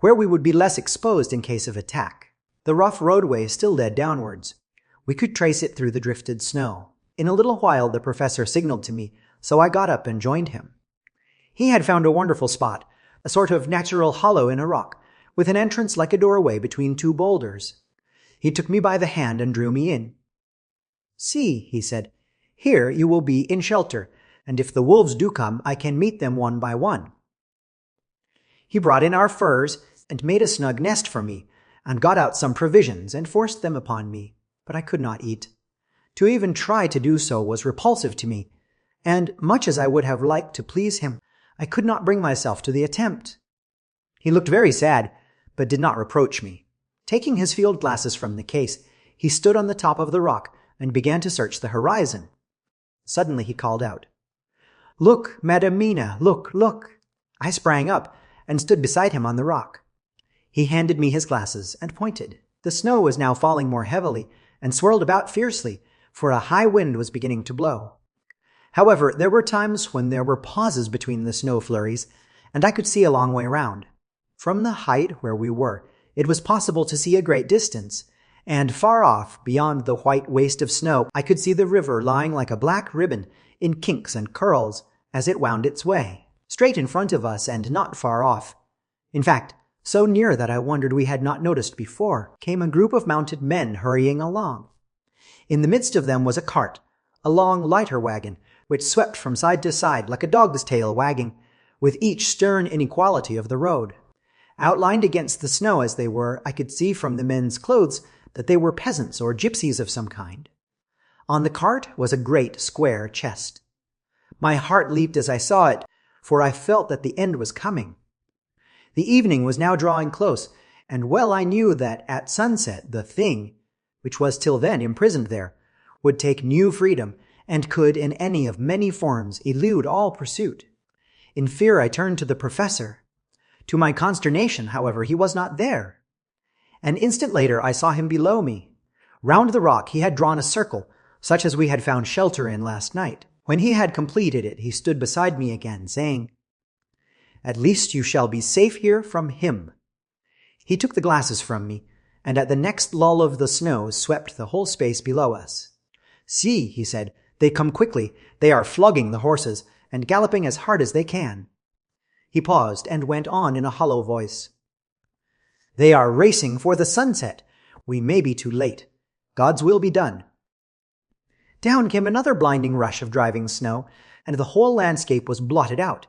[SPEAKER 1] where we would be less exposed in case of attack. The rough roadway still led downwards. We could trace it through the drifted snow. In a little while the professor signaled to me, so I got up and joined him. He had found a wonderful spot, a sort of natural hollow in a rock, with an entrance like a doorway between two boulders. He took me by the hand and drew me in. See, he said, here you will be in shelter, and if the wolves do come, I can meet them one by one. He brought in our furs and made a snug nest for me, and got out some provisions and forced them upon me, but I could not eat. To even try to do so was repulsive to me, and much as I would have liked to please him, I could not bring myself to the attempt. He looked very sad, but did not reproach me. Taking his field glasses from the case, he stood on the top of the rock and began to search the horizon. Suddenly he called out, "Look, Madam Mina, look, look!" I sprang up and stood beside him on the rock. He handed me his glasses and pointed. The snow was now falling more heavily and swirled about fiercely, for a high wind was beginning to blow. However, there were times when there were pauses between the snow flurries, and I could see a long way round. From the height where we were, it was possible to see a great distance, And far off, beyond the white waste of snow, I could see the river lying like a black ribbon in kinks and curls as it wound its way, straight in front of us and not far off. In fact, so near that I wondered we had not noticed before, came a group of mounted men hurrying along. In the midst of them was a cart, a long lighter wagon, which swept from side to side like a dog's tail wagging, with each stern inequality of the road. Outlined against the snow as they were, I could see from the men's clothes that they were peasants or gypsies of some kind. On the cart was a great square chest. My heart leaped as I saw it, for I felt that the end was coming. The evening was now drawing close, and well I knew that at sunset the thing, which was till then imprisoned there, would take new freedom, and could in any of many forms elude all pursuit. In fear I turned to the professor. To my consternation, however, he was not there. An instant later I saw him below me. Round the rock he had drawn a circle, such as we had found shelter in last night. When he had completed it, he stood beside me again, saying, "At least you shall be safe here from him." He took the glasses from me, and at the next lull of the snow swept the whole space below us. "See," he said, "they come quickly. They are flogging the horses, and galloping as hard as they can." He paused and went on in a hollow voice. "They are racing for the sunset. We may be too late. God's will be done." Down came another blinding rush of driving snow, and the whole landscape was blotted out.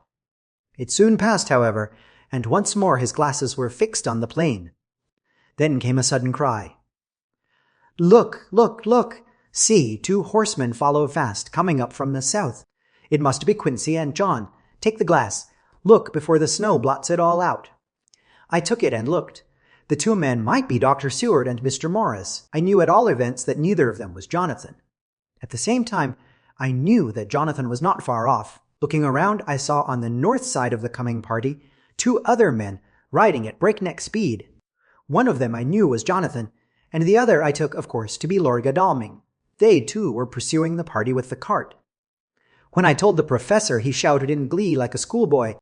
[SPEAKER 1] It soon passed, however, and once more his glasses were fixed on the plain. Then came a sudden cry. "Look, look, look! See, 2 horsemen follow fast, coming up from the south. It must be Quincy and John. Take the glass. Look before the snow blots it all out." I took it and looked. The 2 men might be Dr. Seward and Mr. Morris. I knew at all events that neither of them was Jonathan. At the same time, I knew that Jonathan was not far off. Looking around, I saw on the north side of the coming party 2 other men riding at breakneck speed. One of them I knew was Jonathan, and the other I took, of course, to be Lord Godalming. They, too, were pursuing the party with the cart. When I told the professor, he shouted in glee like a schoolboy,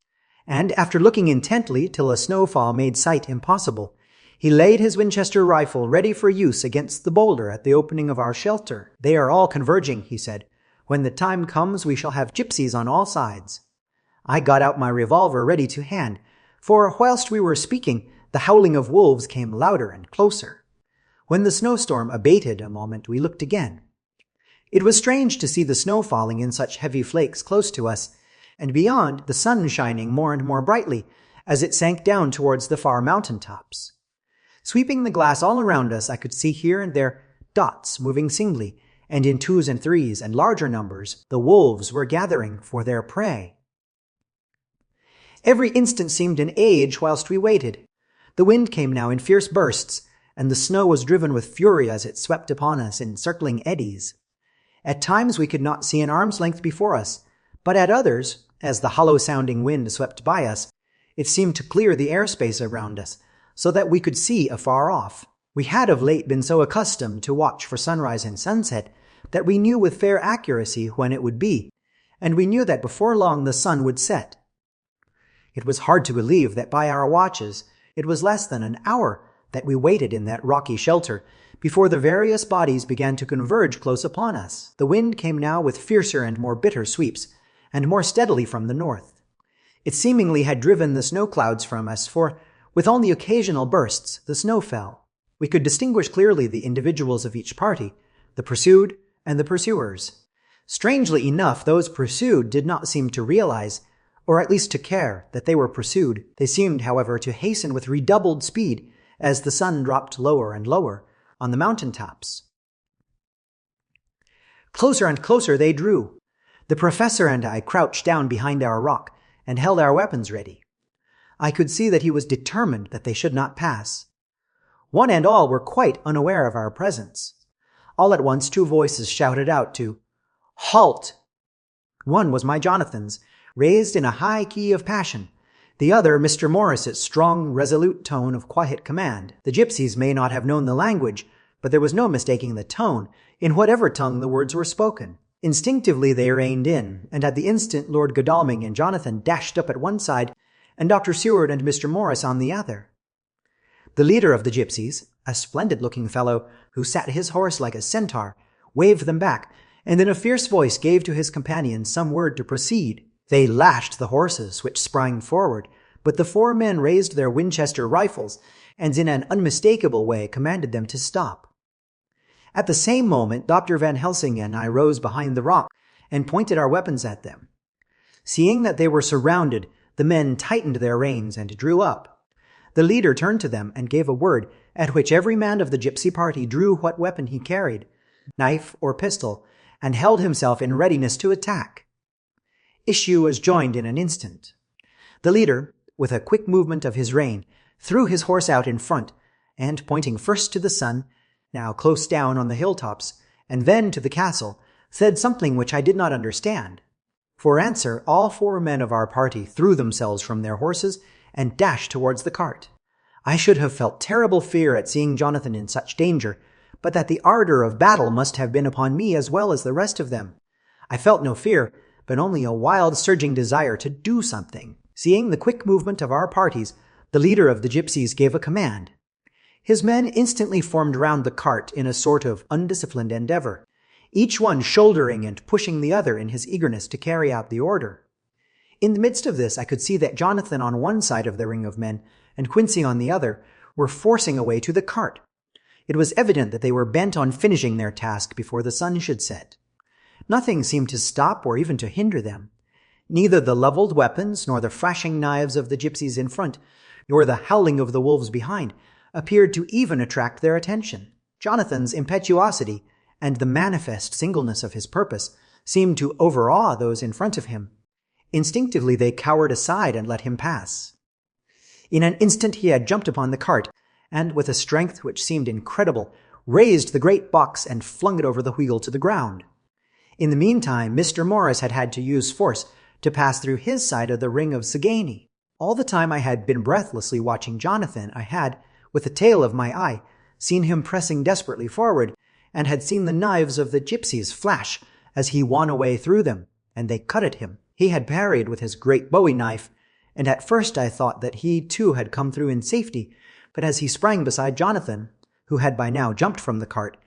[SPEAKER 1] and after looking intently till a snowfall made sight impossible, he laid his Winchester rifle ready for use against the boulder at the opening of our shelter. "They are all converging," he said. "When the time comes, we shall have gypsies on all sides." I got out my revolver ready to hand, for whilst we were speaking, the howling of wolves came louder and closer. When the snowstorm abated a moment, we looked again. It was strange to see the snow falling in such heavy flakes close to us, and beyond, the sun shining more and more brightly as it sank down towards the far mountain tops. Sweeping the glass all around us, I could see here and there dots moving singly, and in 2s and 3s and larger numbers. The wolves were gathering for their prey. Every instant seemed an age whilst we waited. The wind came now in fierce bursts, and the snow was driven with fury as it swept upon us in circling eddies. At times we could not see an arm's length before us, but at others, as the hollow-sounding wind swept by us, it seemed to clear the airspace around us, so that we could see afar off. We had of late been so accustomed to watch for sunrise and sunset that we knew with fair accuracy when it would be, and we knew that before long the sun would set. It was hard to believe that by our watches it was less than an hour that we waited in that rocky shelter before the various bodies began to converge close upon us. The wind came now with fiercer and more bitter sweeps, and more steadily from the north. It seemingly had driven the snow clouds from us, for with only occasional bursts the snow fell. We could distinguish clearly the individuals of each party, the pursued and the pursuers. Strangely enough, those pursued did not seem to realize, or at least to care, that they were pursued. They seemed, however, to hasten with redoubled speed as the sun dropped lower and lower on the mountain tops. Closer and closer they drew. The professor and I crouched down behind our rock and held our weapons ready. I could see that he was determined that they should not pass. One and all were quite unaware of our presence. All at once 2 voices shouted out to "Halt!" One was my Jonathan's, raised in a high key of passion. The other, Mr. Morris's strong, resolute tone of quiet command. The gypsies may not have known the language, but there was no mistaking the tone, in whatever tongue the words were spoken. Instinctively they reined in, and at the instant Lord Godalming and Jonathan dashed up at one side, and Dr. Seward and Mr. Morris on the other. The leader of the gypsies, A splendid-looking fellow, who sat his horse like a centaur, waved them back, and in a fierce voice gave to his companions some word to proceed. They lashed the horses, which sprang forward, but the 4 men raised their Winchester rifles, and in an unmistakable way commanded them to stop. At the same moment, Dr. Van Helsing and I rose behind the rock and pointed our weapons at them. Seeing that they were surrounded, the men tightened their reins and drew up. The leader turned to them and gave a word, at which every man of the gypsy party drew what weapon he carried, knife or pistol, and held himself in readiness to attack. Issue was joined in an instant. The leader, with a quick movement of his rein, threw his horse out in front, and pointing first to the sun, now close down on the hilltops, and then to the castle, said something which I did not understand. For answer, all 4 men of our party threw themselves from their horses and dashed towards the cart. I should have felt terrible fear at seeing Jonathan in such danger, but that the ardor of battle must have been upon me as well as the rest of them. I felt no fear, but only a wild surging desire to do something. Seeing the quick movement of our parties, the leader of the gypsies gave a command. His men instantly formed round the cart in a sort of undisciplined endeavor, each one shouldering and pushing the other in his eagerness to carry out the order. In the midst of this, I could see that Jonathan on one side of the ring of men and Quincy on the other were forcing a way to the cart. It was evident that they were bent on finishing their task before the sun should set. Nothing seemed to stop or even to hinder them. Neither the leveled weapons, nor the flashing knives of the gypsies in front, nor the howling of the wolves behind, appeared to even attract their attention. Jonathan's impetuosity and the manifest singleness of his purpose seemed to overawe those in front of him. Instinctively they cowered aside and let him pass. In an instant he had jumped upon the cart, and with a strength which seemed incredible, raised the great box and flung it over the wheel to the ground. In the meantime, Mr. Morris had had to use force to pass through his side of the ring of Sagani. All the time I had been breathlessly watching Jonathan, I had, with the tail of my eye, seen him pressing desperately forward, and had seen the knives of the gypsies flash as he won a way through them, and they cut at him. He had parried with his great bowie knife, and at first I thought that he too had come through in safety, but as he sprang beside Jonathan, who had by now jumped from the cart,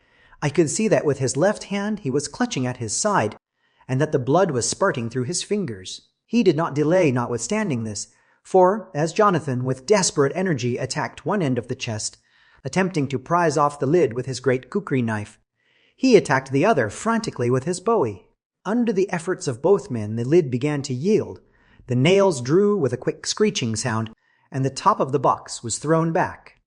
[SPEAKER 1] I could see that with his left hand he was clutching at his side, and that the blood was spurting through his fingers. He did not delay notwithstanding this, for, as Jonathan with desperate energy attacked one end of the chest, attempting to prise off the lid with his great kukri knife, he attacked the other frantically with his bowie. Under the efforts of both men, the lid began to yield. The nails drew with a quick screeching sound, and the top of the box was thrown back.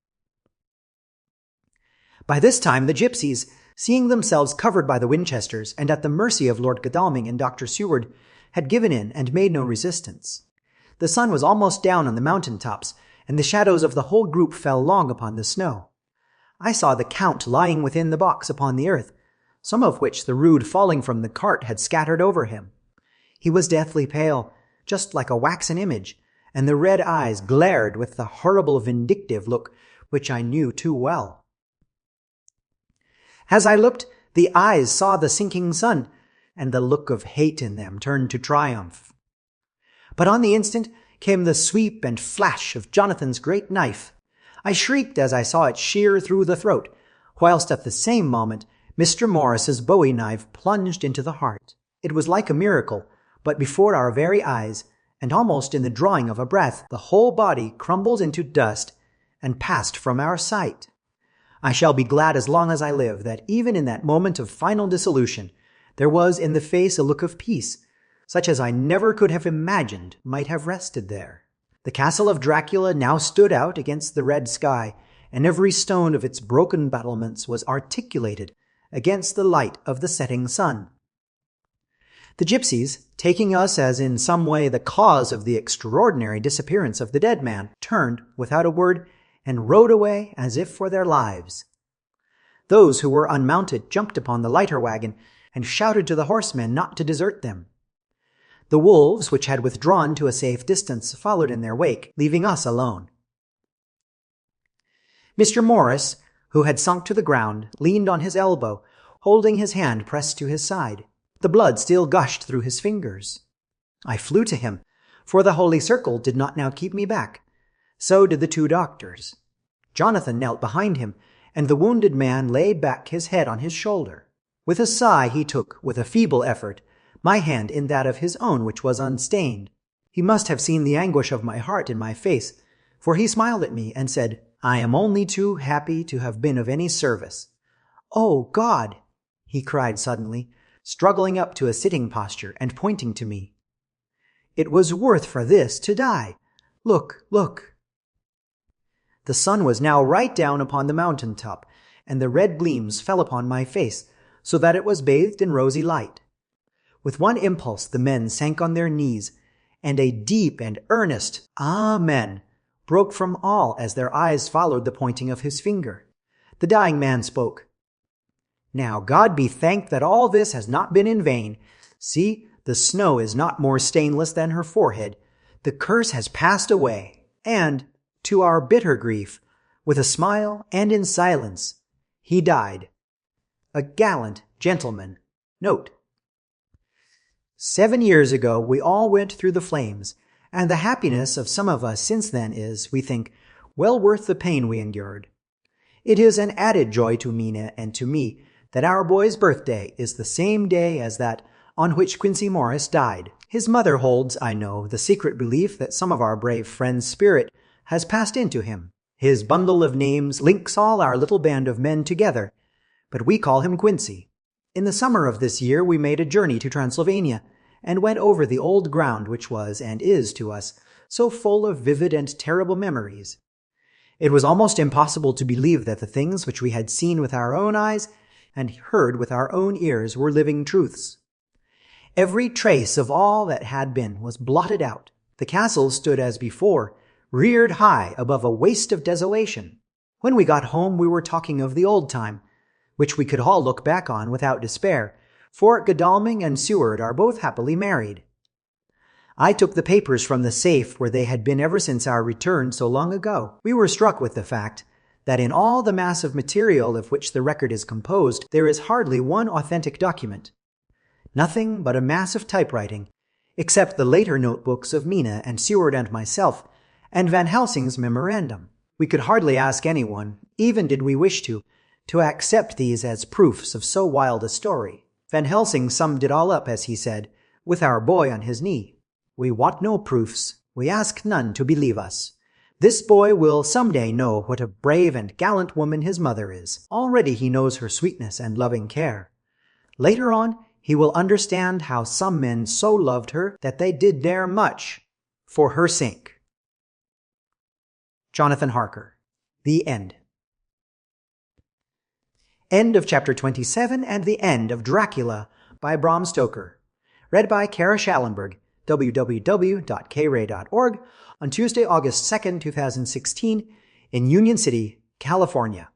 [SPEAKER 1] By this time, the gypsies, seeing themselves covered by the Winchesters and at the mercy of Lord Godalming and Dr. Seward, had given in and made no resistance. The sun was almost down on the mountain tops, and the shadows of the whole group fell long upon the snow. I saw the Count lying within the box upon the earth, some of which the rude falling from the cart had scattered over him. He was deathly pale, just like a waxen image, and the red eyes glared with the horrible vindictive look which I knew too well. As I looked, the eyes saw the sinking sun, and the look of hate in them turned to triumph. But on the instant came the sweep and flash of Jonathan's great knife. I shrieked as I saw it shear through the throat, whilst at the same moment Mr. Morris's bowie knife plunged into the heart. It was like a miracle, but before our very eyes, and almost in the drawing of a breath, the whole body crumbled into dust and passed from our sight. I shall be glad as long as I live that even in that moment of final dissolution, there was in the face a look of peace, such as I never could have imagined might have rested there. The castle of Dracula now stood out against the red sky, and every stone of its broken battlements was articulated against the light of the setting sun. The gypsies, taking us as in some way the cause of the extraordinary disappearance of the dead man, turned without a word and rode away as if for their lives. Those who were unmounted jumped upon the lighter wagon and shouted to the horsemen not to desert them. The wolves, which had withdrawn to a safe distance, followed in their wake, leaving us alone. Mr. Morris, who had sunk to the ground, leaned on his elbow, holding his hand pressed to his side. The blood still gushed through his fingers. I flew to him, for the holy circle did not now keep me back. So did the 2 doctors. Jonathan knelt behind him, and the wounded man laid back his head on his shoulder. With a sigh he took, with a feeble effort, my hand in that of his own which was unstained. He must have seen the anguish of my heart in my face, for he smiled at me and said, "I am only too happy to have been of any service." "Oh, God!" he cried suddenly, struggling up to a sitting posture and pointing to me. "It was worth for this to die. Look, look." The sun was now right down upon the mountain top, and the red gleams fell upon my face, so that it was bathed in rosy light. With one impulse the men sank on their knees, and a deep and earnest "Amen" broke from all as their eyes followed the pointing of his finger. The dying man spoke. "Now God be thanked that all this has not been in vain. See, the snow is not more stainless than her forehead. The curse has passed away, and, to our bitter grief, with a smile and in silence, he died. A gallant gentleman." Note: 7 years ago we all went through the flames, and the happiness of some of us since then is, we think, well worth the pain we endured. It is an added joy to Mina and to me that our boy's birthday is the same day as that on which Quincy Morris died. His mother holds, I know, the secret belief that some of our brave friend's spirit has passed into him. His bundle of names links all our little band of men together, but we call him Quincy. In the summer of this year we made a journey to Transylvania, and went over the old ground which was, and is to us, so full of vivid and terrible memories. It was almost impossible to believe that the things which we had seen with our own eyes and heard with our own ears were living truths. Every trace of all that had been was blotted out. The castle stood as before, reared high above a waste of desolation. When we got home we were talking of the old time, which we could all look back on without despair, for Godalming and Seward are both happily married. I took the papers from the safe where they had been ever since our return so long ago. We were struck with the fact that in all the mass of material of which the record is composed, there is hardly one authentic document. Nothing but a mass of typewriting, except the later notebooks of Mina and Seward and myself, and Van Helsing's memorandum. We could hardly ask anyone, even did we wish to accept these as proofs of so wild a story. Van Helsing summed it all up, as he said, with our boy on his knee. "We want no proofs. We ask none to believe us. This boy will some day know what a brave and gallant woman his mother is. Already he knows her sweetness and loving care. Later on, he will understand how some men so loved her that they did dare much for her sake." Jonathan Harker. The End. End of Chapter 27 and the end of Dracula by Bram Stoker. Read by Kara Schallenberg, www.kray.org, on Tuesday, August 2nd, 2016, in Union City, California.